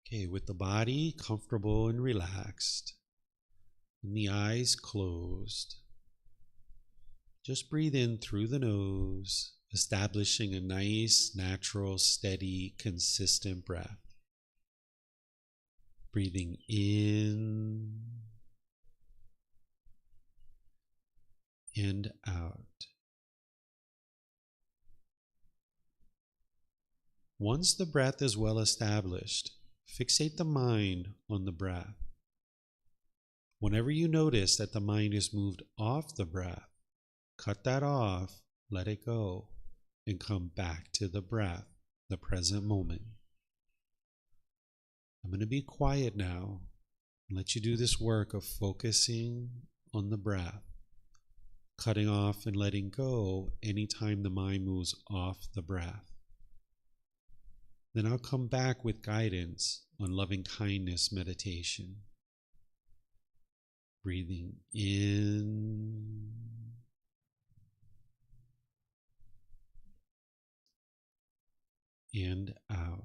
Okay, with the body comfortable and relaxed, and the eyes closed, just breathe in through the nose, establishing a nice, natural, steady, consistent breath. Breathing in and out. Once the breath is well established, fixate the mind on the breath. Whenever you notice that the mind is moved off the breath, cut that off, let it go, and come back to the breath, the present moment. I'm going to be quiet now and let you do this work of focusing on the breath, cutting off and letting go anytime the mind moves off the breath. Then I'll come back with guidance on loving kindness meditation. Breathing in and out.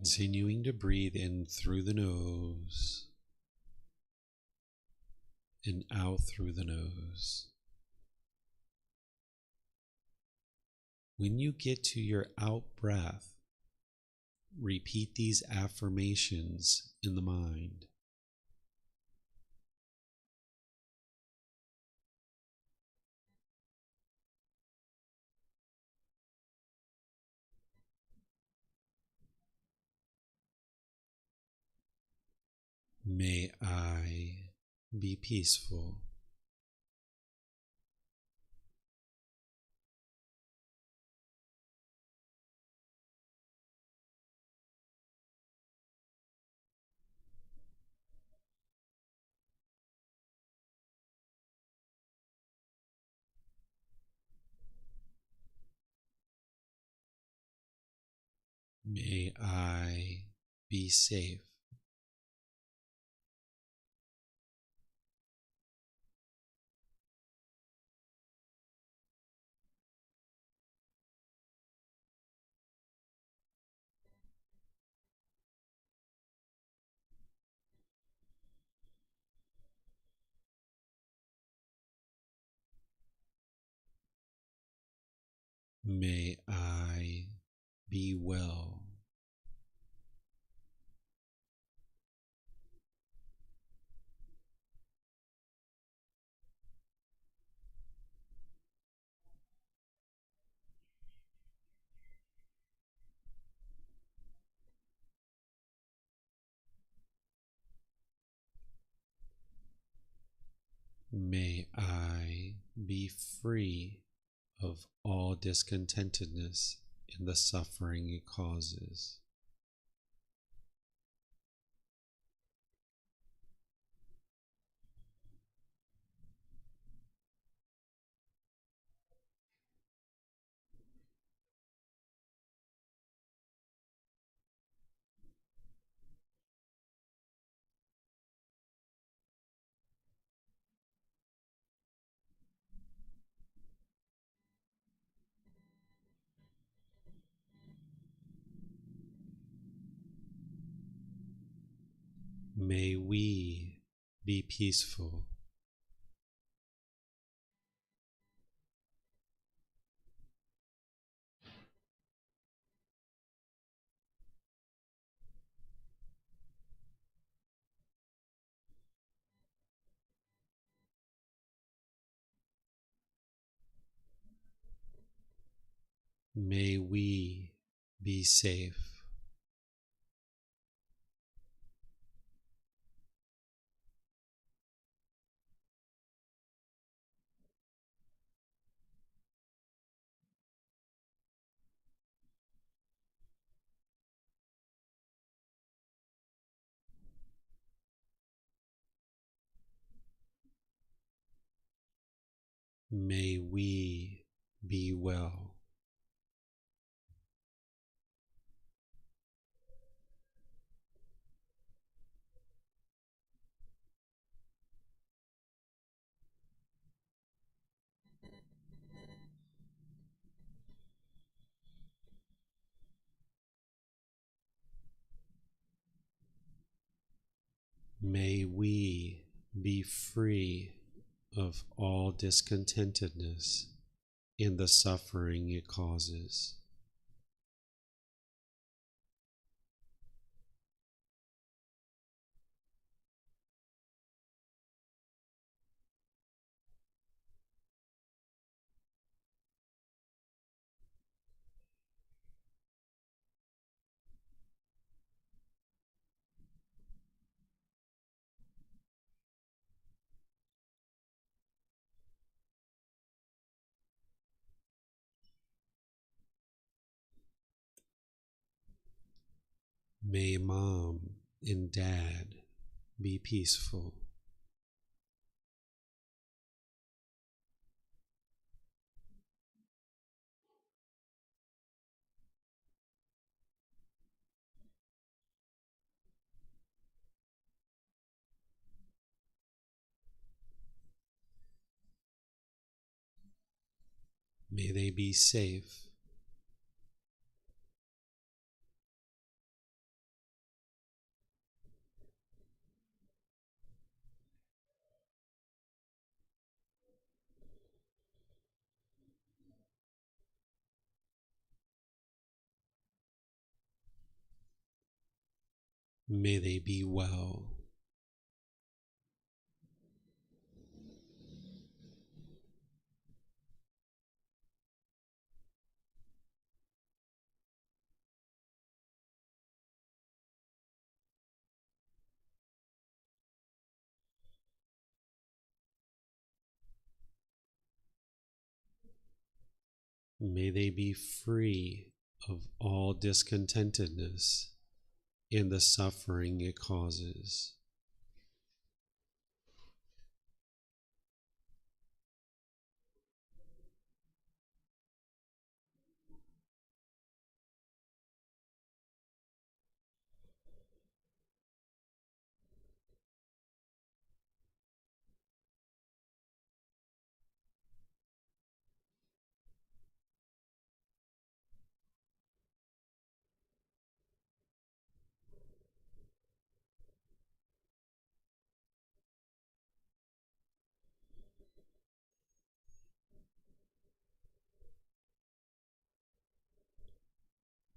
Continuing to breathe in through the nose and out through the nose. When you get to your out breath, repeat these affirmations in the mind. May I be peaceful. May I be safe. May I be well. May I be free of all discontentedness in the suffering it causes. May we be peaceful. May we be safe. May we be well. May we be free of all discontentedness in the suffering it causes. May mom and dad be peaceful. May they be safe. May they be well. May they be free of all discontentedness and the suffering it causes.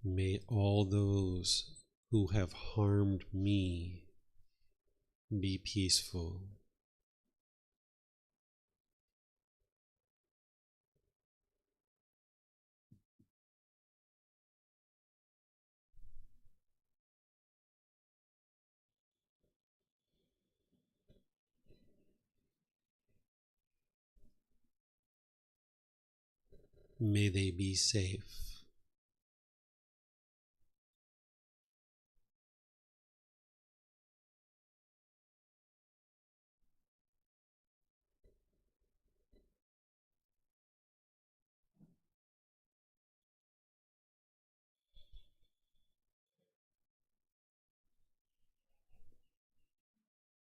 May all those who have harmed me be peaceful. May they be safe.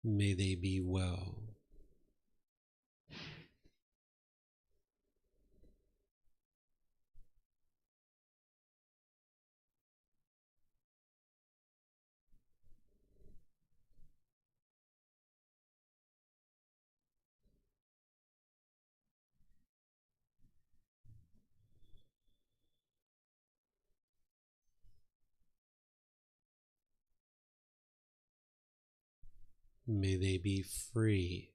May they be well. May they be free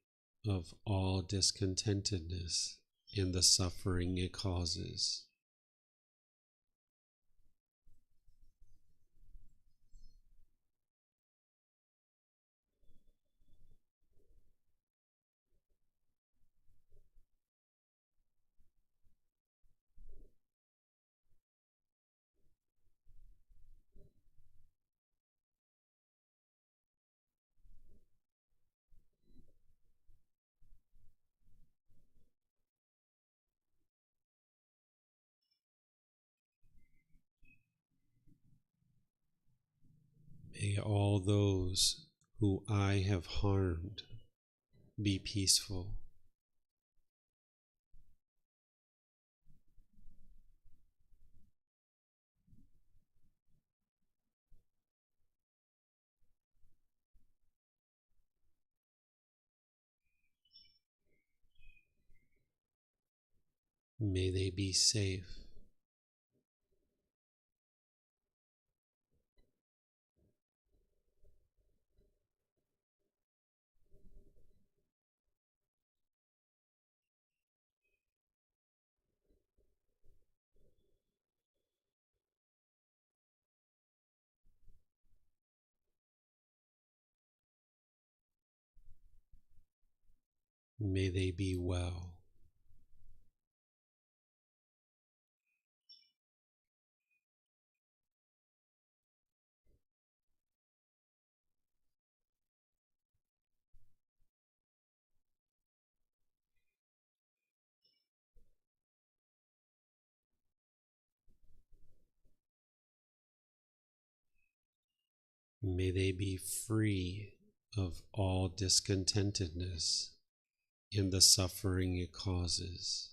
of all discontentedness and the suffering it causes. May all those who I have harmed be peaceful. May they be safe. May they be well. May they be free of all discontentedness and the suffering it causes.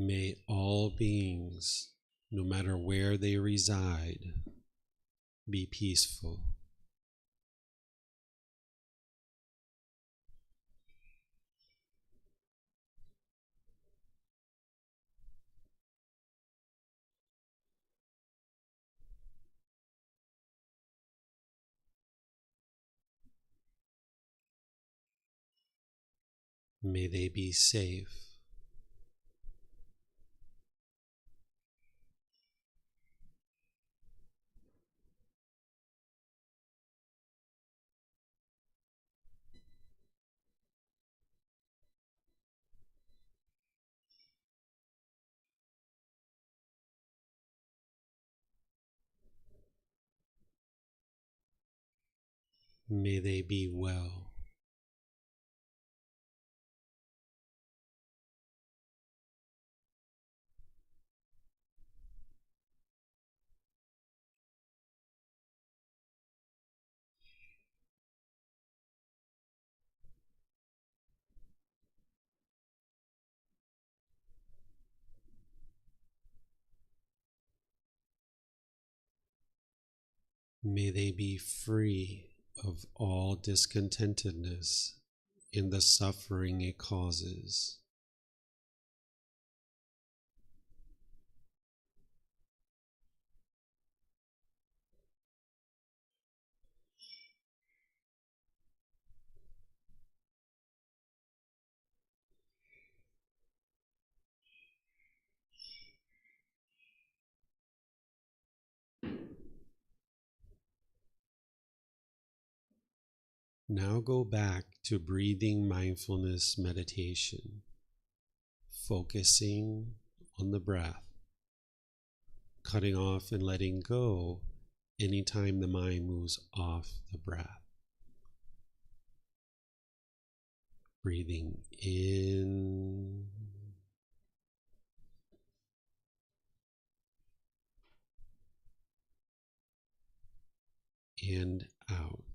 May all beings, no matter where they reside, be peaceful. May they be safe. May they be well. May they be free of all discontentedness in the suffering it causes. Now go back to breathing mindfulness meditation, focusing on the breath, cutting off and letting go anytime the mind moves off the breath. Breathing in and out.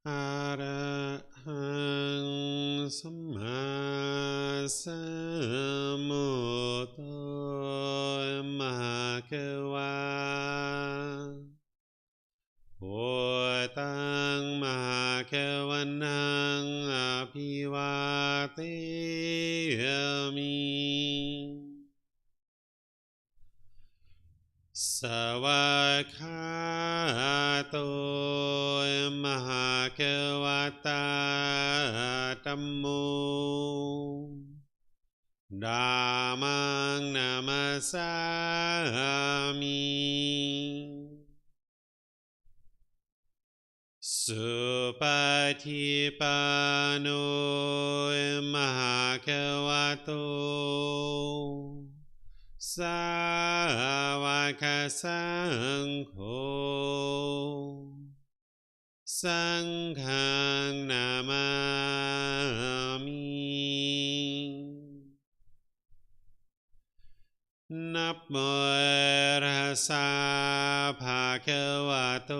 อะระหังสัมมาสัมพุทโธมหะเกวาโอตังมหาเกวันนังอภิวาเทมิสวากขาโตมหาเกวตาธัมโมธัมมังนามัสสามิสุปฏิปันโนมหาเกวโตสาวกสังโฆสังฆังนามามินับโมตัสสะภะคะวะโต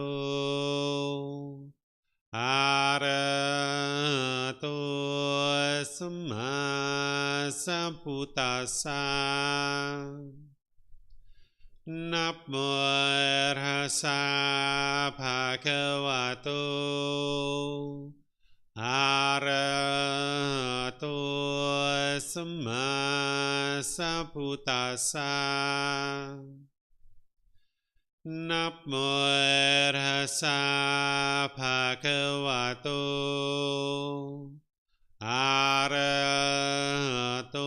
อะระหะโตสัมมาสัมพุทธัสสะนับโมตัสสะภะคะวะโตอะระหะโตสัมมาสัมพุทธัสสะนับโมตัสสะภะคะวะโตอะระหะโต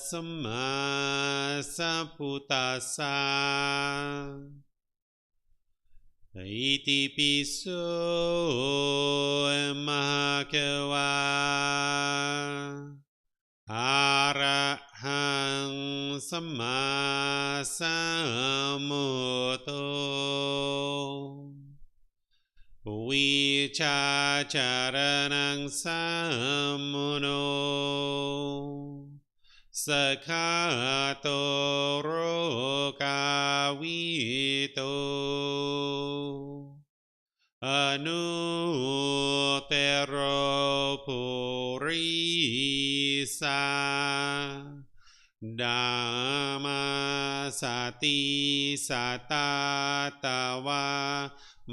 สัมมาสัมพุทธัสสะอิติปิโสมหะเกวาอะระหังสัมมาสัมพุทโธวิชาจารณังสัมมุโนสคาโตโรกาวิโตอนุเตโรปุริสาดัมมาสติสัตตาตวา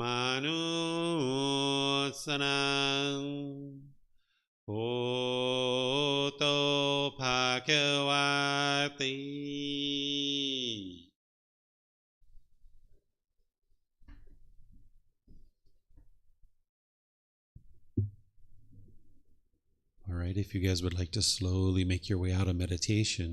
มนุสนังโอโตภะคะวะติ All right, if you guys would like to slowly make your way out of meditation.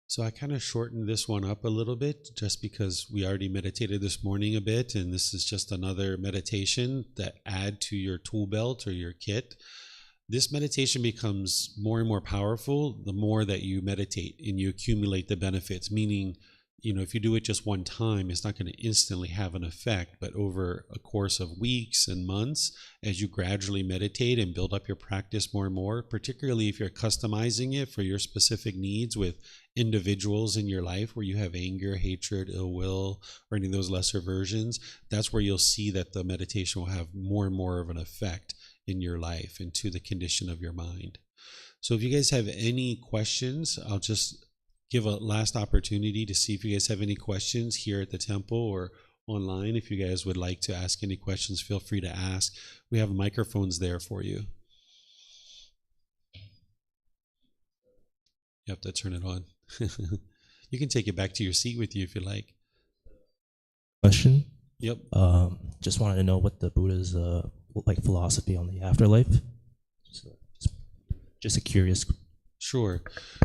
So I kind of shortened this one up a little bit just because we already meditated this morning a bit, and this is just another meditation that add to your tool belt or your kit. This meditation becomes more and more powerful the more that you meditate and you accumulate the benefits, meaning, if you do it just one time, it's not going to instantly have an effect, but over a course of weeks and months, as you gradually meditate and build up your practice more and more, particularly if you're customizing it for your specific needs with individuals in your life where you have anger, hatred, ill will, or any of those lesser versions, that's where you'll see that the meditation will have more and more of an effect in your life and to the condition of your mind. So if you guys have any questions, I'll just give a last opportunity to see if you guys have any questions here at the temple or online. If you guys would like to ask any questions, feel free to ask. We have microphones there for you. You have to turn it on. You can take it back to your seat with you if you like. Question? Yep. Just wanted to know what the Buddha's philosophy on the afterlife. Just a curious. Sure.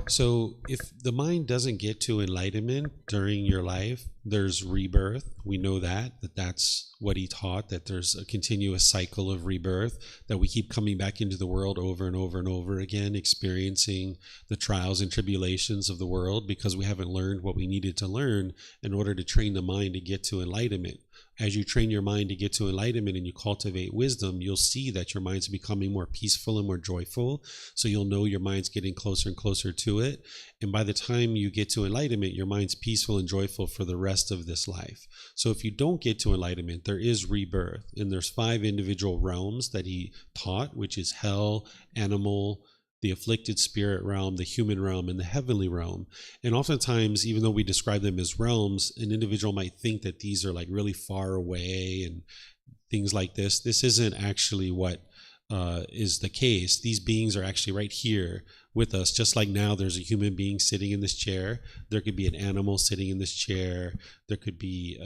So if the mind doesn't get to enlightenment during your life, there's rebirth. We know that's what he taught, that there's a continuous cycle of rebirth, that we keep coming back into the world over and over and over again, experiencing the trials and tribulations of the world because we haven't learned what we needed to learn in order to train the mind to get to enlightenment. as you train your mind to get to enlightenment and you cultivate wisdom, you'll see that your mind's becoming more peaceful and more joyful. So you'll know your mind's getting closer and closer to it. And by the time you get to enlightenment, your mind's peaceful and joyful for the rest of this life. So if you don't get to enlightenment, there is rebirth. And there's 5 individual realms that he taught, which is hell, animal, the afflicted spirit realm, the human realm, and the heavenly realm. And oftentimes, even though we describe them as realms, an individual might think that these are like really far away and things like this. This isn't actually what is the case. These beings are actually right here with us. Just like now there's a human being sitting in this chair, there could be an animal sitting in this chair. There could be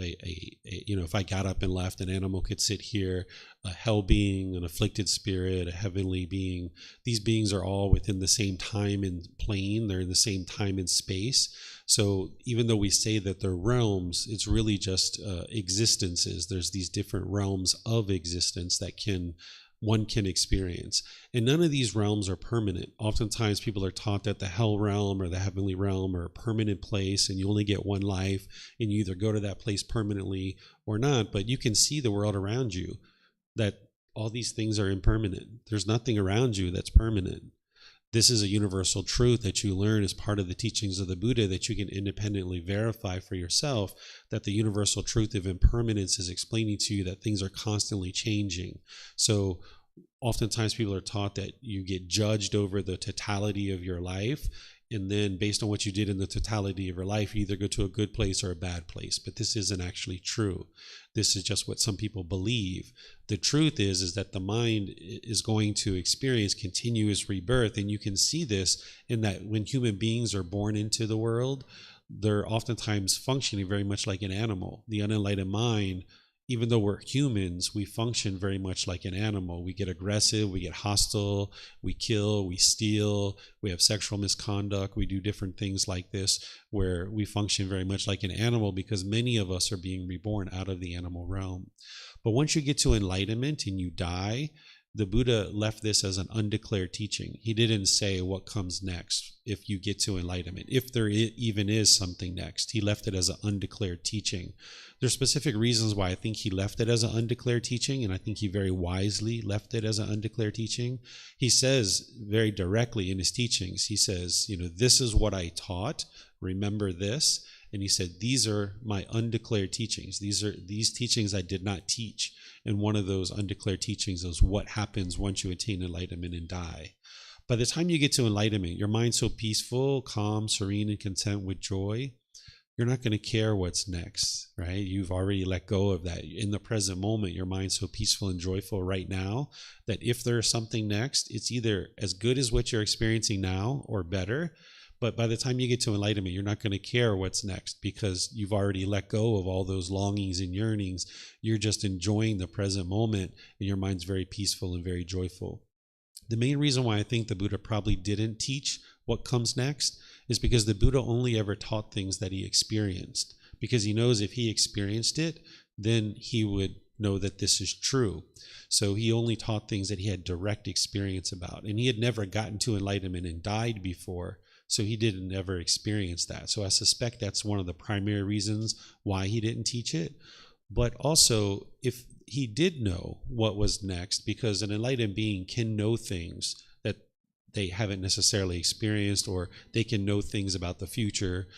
if I got up and left, an animal could sit here, a hell being, an afflicted spirit, a heavenly being. These beings are all within the same time and plane. They're in the same time and space. So even though we say that they're realms, it's really just existences. There's these different realms of existence that one can experience. And none of these realms are permanent. Oftentimes people are taught that the hell realm or the heavenly realm are a permanent place and you only get one life and you either go to that place permanently or not. But you can see the world around you, that all these things are impermanent. There's nothing around you that's permanent. This is a universal truth that you learn as part of the teachings of the Buddha, that you can independently verify for yourself, that the universal truth of impermanence is explaining to you that things are constantly changing. So oftentimes people are taught that you get judged over the totality of your life, and then based on what you did in the totality of your life, you either go to a good place or a bad place. But this isn't actually true. This is just what some people believe. The truth is that the mind is going to experience continuous rebirth. And you can see this in that when human beings are born into the world, they're oftentimes functioning very much like an animal. The unenlightened mind, even though we're humans, we function very much like an animal. We get aggressive, we get hostile, we kill, we steal, we have sexual misconduct, we do different things like this where we function very much like an animal because many of us are being reborn out of the animal realm. But once you get to enlightenment and you die, the Buddha left this as an undeclared teaching. He didn't say what comes next if you get to enlightenment, if there even is something next. He left it as an undeclared teaching. There's specific reasons why I think he left it as an undeclared teaching, and I think he very wisely left it as an undeclared teaching. He says very directly in his teachings, he says, this is what I taught, remember this. And he said, these are my undeclared teachings. These teachings I did not teach. And one of those undeclared teachings is what happens once you attain enlightenment and die. By the time you get to enlightenment, your mind's so peaceful, calm, serene, and content with joy, you're not going to care what's next, right? You've already let go of that. In the present moment, your mind's so peaceful and joyful right now that if there's something next, it's either as good as what you're experiencing now or better. But by the time you get to enlightenment, you're not going to care what's next because you've already let go of all those longings and yearnings. You're just enjoying the present moment and your mind's very peaceful and very joyful. The main reason why I think the Buddha probably didn't teach what comes next is because the Buddha only ever taught things that he experienced, because he knows if he experienced it, then he would know that this is true. So he only taught things that he had direct experience about, and he had never gotten to enlightenment and died before. So he didn't ever experience that. So I suspect that's one of the primary reasons why he didn't teach it. But also, if he did know what was next, because an enlightened being can know things that they haven't necessarily experienced, or they can know things about the future.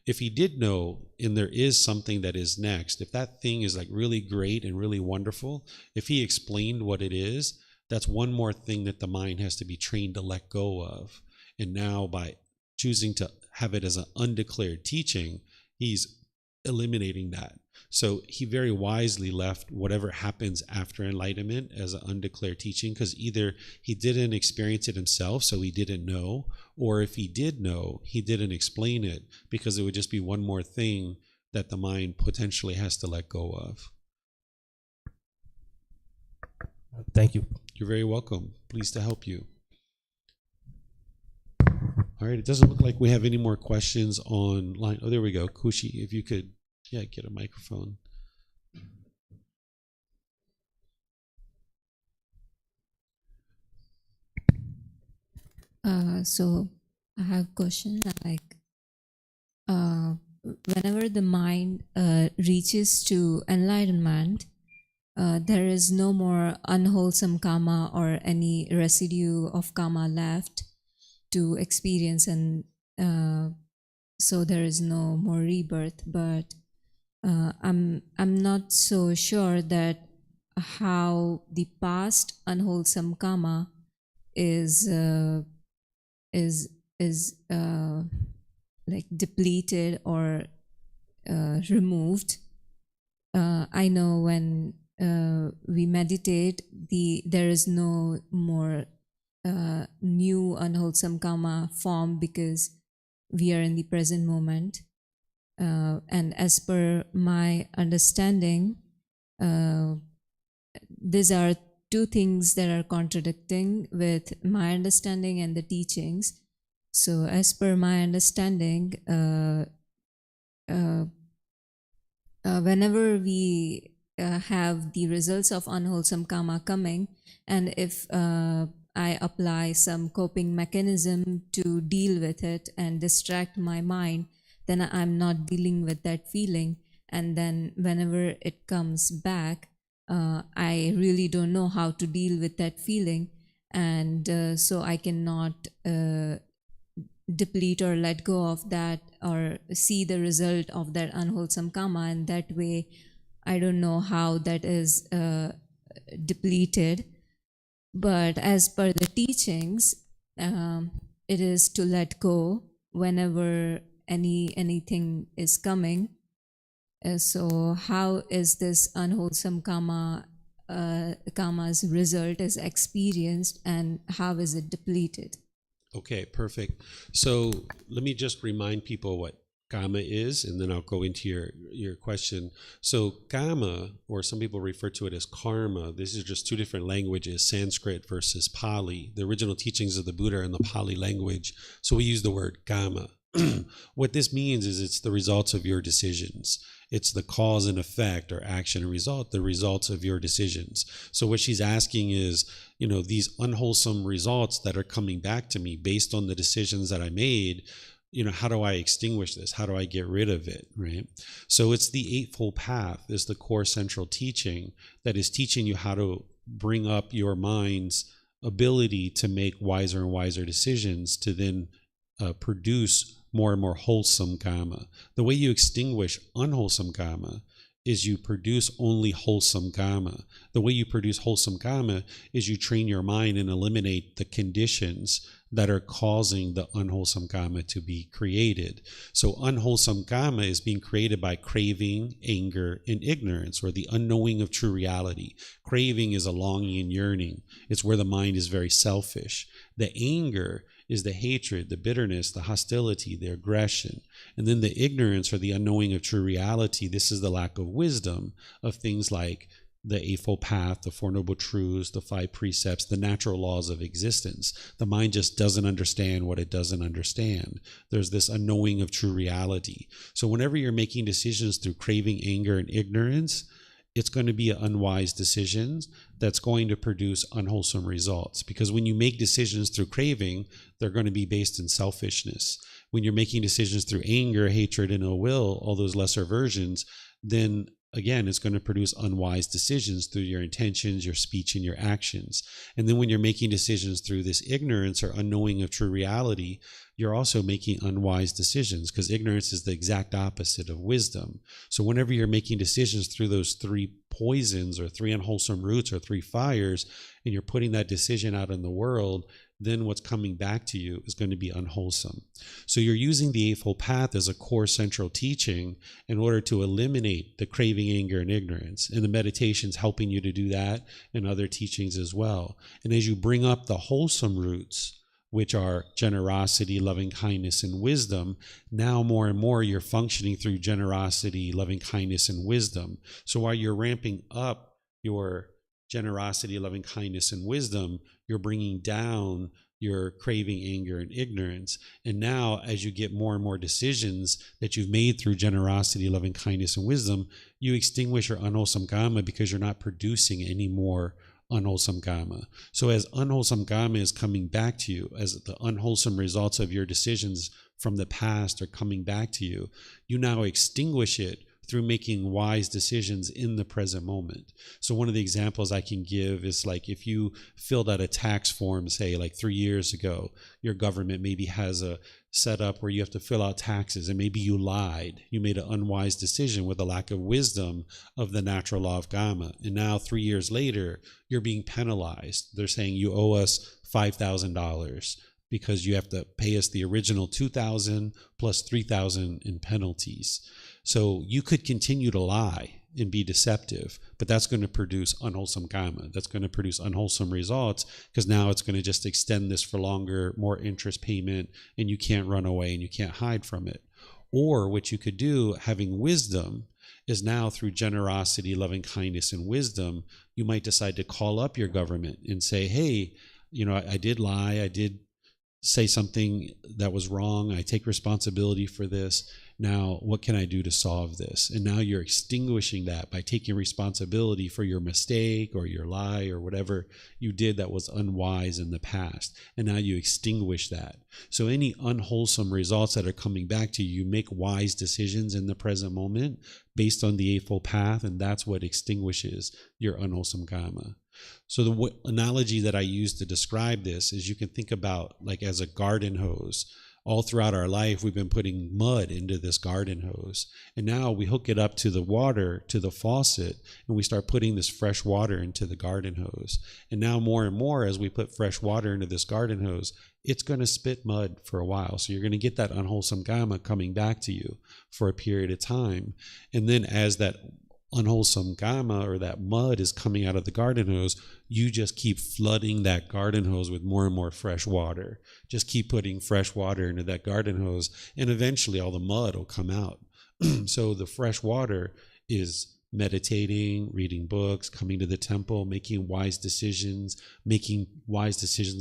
If he did know and there is something that is next, if that thing is like really great and really wonderful, if he explained what it is, that's one more thing that the mind has to be trained to let go of. And now by choosing to have it as an undeclared teaching, he's eliminating that. So he very wisely left whatever happens after enlightenment as an undeclared teaching, because either he didn't experience it himself, so he didn't know, or if he did know, he didn't explain it because it would just be one more thing that the mind potentially has to let go of. Thank you. You're very welcome. Pleased to help you. All right, it doesn't look like we have any more questions online. Oh, there we go. Kushi, if you could, get a microphone. So I have a question like whenever the mind reaches to enlightenment, there is no more unwholesome karma or any residue of karma left to experience, and so there is no more rebirth. But I'm not so sure that how the past unwholesome karma is like depleted or removed. I know when we meditate, there is no more new unwholesome karma form because we are in the present moment. And as per my understanding, these are two things that are contradicting with my understanding and the teachings. So as per my understanding, whenever we have the results of unwholesome karma coming, and if I apply some coping mechanism to deal with it and distract my mind, then I'm not dealing with that feeling. And then whenever it comes back, I really don't know how to deal with that feeling. And so I cannot deplete or let go of that or see the result of that unwholesome karma. And that way, I don't know how that is depleted. But as per the teachings, it is to let go whenever anything is coming. So how is this unwholesome karma's result is experienced, and how is it depleted? Okay, perfect. So let me just remind people what karma is, and then I'll go into your question. So karma, or some people refer to it as karma, this is just two different languages, Sanskrit versus Pali. The original teachings of the Buddha are in the Pali language, so we use the word karma. What this means is it's the results of your decisions. It's the cause and effect, or action and result, the results of your decisions. So what she's asking is, these unwholesome results that are coming back to me based on the decisions that I made, how do I extinguish this? How do I get rid of it, right? So it's the Eightfold Path is the core central teaching that is teaching you how to bring up your mind's ability to make wiser and wiser decisions to then produce more and more wholesome karma. The way you extinguish unwholesome karma is you produce only wholesome karma. The way you produce wholesome karma is you train your mind and eliminate the conditions that are causing the unwholesome karma to be created. So unwholesome karma is being created by craving, anger, and ignorance, or the unknowing of true reality. Craving is a longing and yearning. It's where the mind is very selfish. The anger is the hatred, the bitterness, the hostility, the aggression. And then the ignorance, or the unknowing of true reality, this is the lack of wisdom of things like the Eightfold Path, the Four Noble Truths, the Five Precepts, the natural laws of existence. The mind just doesn't understand what it doesn't understand. There's this unknowing of true reality. So whenever you're making decisions through craving, anger, and ignorance, it's going to be an unwise decisions that's going to produce unwholesome results. Because when you make decisions through craving, they're going to be based in selfishness. When you're making decisions through anger, hatred, and ill will, all those lesser versions, then again, it's going to produce unwise decisions through your intentions, your speech, and your actions. And then when you're making decisions through this ignorance or unknowing of true reality, you're also making unwise decisions, because ignorance is the exact opposite of wisdom. So whenever you're making decisions through those three poisons or three unwholesome roots or three fires, and you're putting that decision out in the world, then what's coming back to you is going to be unwholesome. So you're using the Eightfold Path as a core central teaching in order to eliminate the craving, anger, and ignorance. And the meditation's helping you to do that, and other teachings as well. And as you bring up the wholesome roots, which are generosity, loving kindness, and wisdom, now more and more you're functioning through generosity, loving kindness, and wisdom. So while you're ramping up your generosity, loving kindness, and wisdom, you're bringing down your craving, anger, and ignorance. And now, as you get more and more decisions that you've made through generosity, loving kindness, and wisdom, you extinguish your unwholesome karma, because you're not producing any more unwholesome karma. So as unwholesome karma is coming back to you, as the unwholesome results of your decisions from the past are coming back to you, you now extinguish it through making wise decisions in the present moment. So one of the examples I can give is like if you filled out a tax form, say like 3 years ago, your government maybe has a setup where you have to fill out taxes and maybe you lied. You made an unwise decision with a lack of wisdom of the natural law of karma. And now 3 years later, you're being penalized. They're saying you owe us $5,000 because you have to pay us the original $2,000 plus $3,000 in penalties. So you could continue to lie and be deceptive, but that's going to produce unwholesome karma. That's going to produce unwholesome results because now it's going to just extend this for longer, more interest payment, and you can't run away and you can't hide from it. Or what you could do, having wisdom, is now through generosity, loving kindness, and wisdom, you might decide to call up your government and say, hey, I did lie. I did say something that was wrong. I take responsibility for this. Now, what can I do to solve this? And now you're extinguishing that by taking responsibility for your mistake or your lie or whatever you did that was unwise in the past. And now you extinguish that. So any unwholesome results that are coming back to you, you make wise decisions in the present moment based on the Eightfold Path, and that's what extinguishes your unwholesome karma. So the analogy that I use to describe this is you can think about like as a garden hose. All throughout our life, we've been putting mud into this garden hose. And now we hook it up to the water, to the faucet, and we start putting this fresh water into the garden hose. And now more and more, as we put fresh water into this garden hose, it's going to spit mud for a while. So you're going to get that unwholesome karma coming back to you for a period of time. And then as that unwholesome karma or that mud is coming out of the garden hose, you just keep flooding that garden hose with more and more fresh water. Just keep putting fresh water into that garden hose, and eventually all the mud will come out. So the fresh water is meditating, reading books, coming to the temple, making wise decisions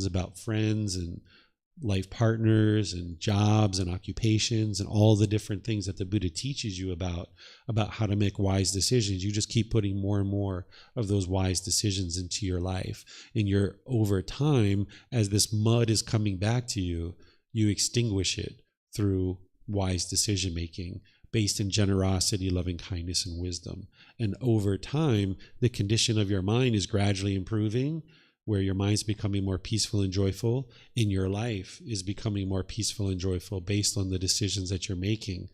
about friends and life partners and jobs and occupations and all the different things that the Buddha teaches you about how to make wise decisions. You just keep putting more and more of those wise decisions into your life. And you're over time, as this mud is coming back to you, you extinguish it through wise decision making based in generosity, loving kindness, and wisdom. And over time, the condition of your mind is gradually improving, where your mind's becoming more peaceful and joyful, and your life is becoming more peaceful and joyful based on the decisions that you're making,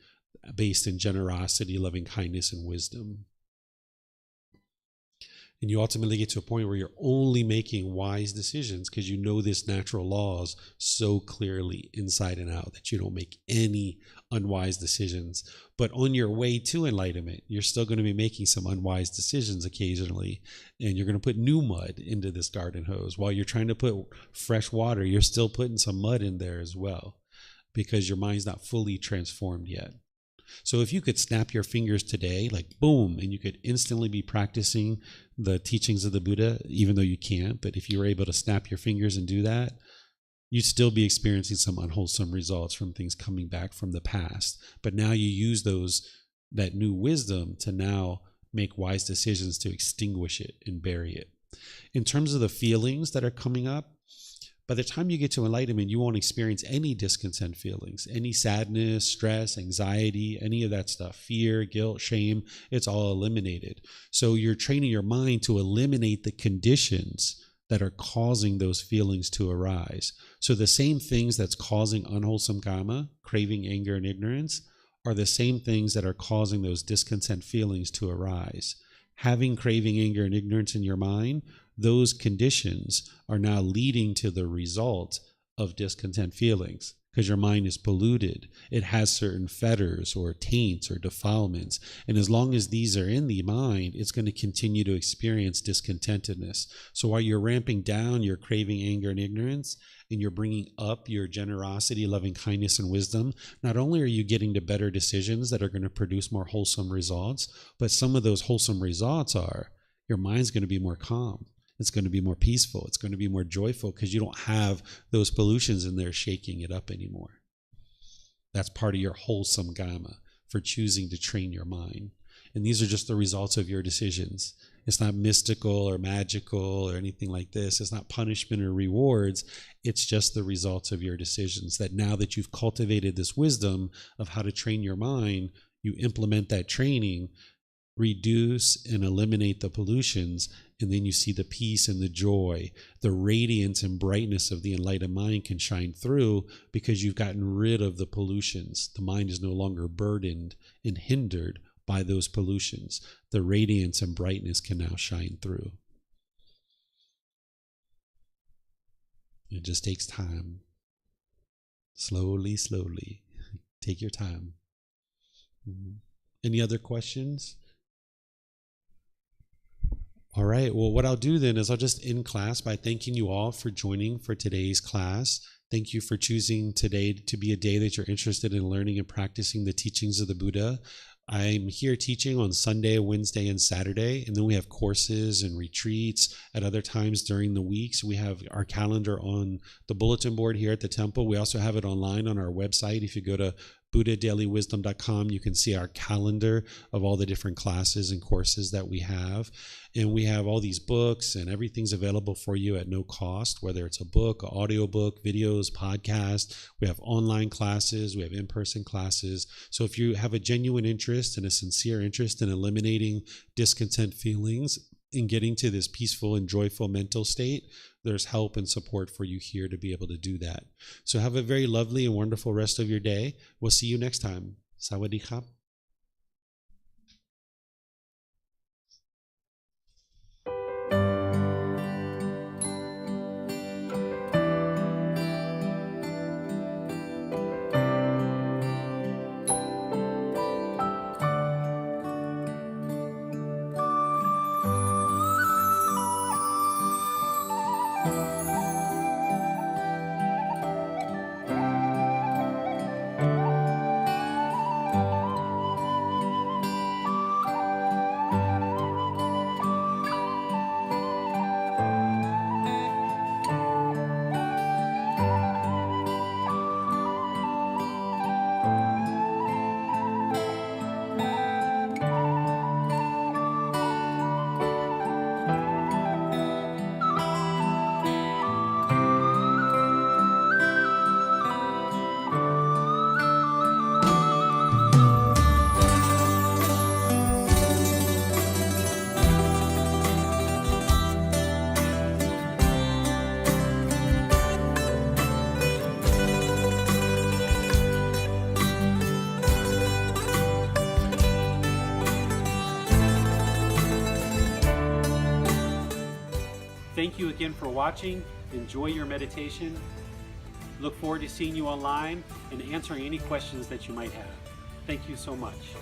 based in generosity, loving kindness, and wisdom. And you ultimately get to a point where you're only making wise decisions because you know this natural laws so clearly inside and out that you don't make any unwise decisions. But on your way to enlightenment, you're still going to be making some unwise decisions occasionally. And you're going to put new mud into this garden hose. While you're trying to put fresh water, you're still putting some mud in there as well because your mind's not fully transformed yet. So if you could snap your fingers today, like boom, and you could instantly be practicing the teachings of the Buddha, even though you can't, but if you were able to snap your fingers and do that, you'd still be experiencing some unwholesome results from things coming back from the past. But now you use that new wisdom to now make wise decisions to extinguish it and bury it. In terms of the feelings that are coming up, by the time you get to enlightenment, you won't experience any discontent feelings, any sadness, stress, anxiety, any of that stuff, fear, guilt, shame, it's all eliminated. So you're training your mind to eliminate the conditions that are causing those feelings to arise. So the same things that's causing unwholesome karma, craving, anger, and ignorance, are the same things that are causing those discontent feelings to arise. Having craving, anger, and ignorance in your mind, those conditions are now leading to the result of discontent feelings because your mind is polluted. It has certain fetters or taints or defilements. And as long as these are in the mind, it's going to continue to experience discontentedness. So while you're ramping down your craving, anger, and ignorance, and you're bringing up your generosity, loving kindness, and wisdom, not only are you getting to better decisions that are going to produce more wholesome results, but some of those wholesome results are your mind's going to be more calm. It's going to be more peaceful. It's going to be more joyful because you don't have those pollutions in there shaking it up anymore. That's part of your wholesome karma for choosing to train your mind. And these are just the results of your decisions. It's not mystical or magical or anything like this. It's not punishment or rewards. It's just the results of your decisions, that now that you've cultivated this wisdom of how to train your mind, you implement that training, reduce and eliminate the pollutions, and then you see the peace and the joy, the radiance and brightness of the enlightened mind can shine through because you've gotten rid of the pollutions. The mind is no longer burdened and hindered by those pollutions. The radiance and brightness can now shine through. It just takes time. Slowly, slowly. Take your time. Any other questions? All right, well, what I'll do then is I'll just end class by thanking you all for joining for today's class. Thank you for choosing today to be a day that you're interested in learning and practicing the teachings of the Buddha. I'm here teaching on Sunday, Wednesday, and Saturday, and then we have courses and retreats at other times during the weeks. We have our calendar on the bulletin board here at the temple. We also have it online on our website. If you go to buddhadailywisdom.com, you can see our calendar of all the different classes and courses that we have. And we have all these books, and everything's available for you at no cost, whether it's a book, an audiobook, videos, podcast. We have online classes, we have in-person classes. So if you have a genuine interest and a sincere interest in eliminating discontent feelings, in getting to this peaceful and joyful mental state, there's help and support for you here to be able to do that. So have a very lovely and wonderful rest of your day. We'll see you next time. Sawadee khap. Thank you again for watching. Enjoy your meditation. Look forward to seeing you online and answering any questions that you might have. Thank you so much.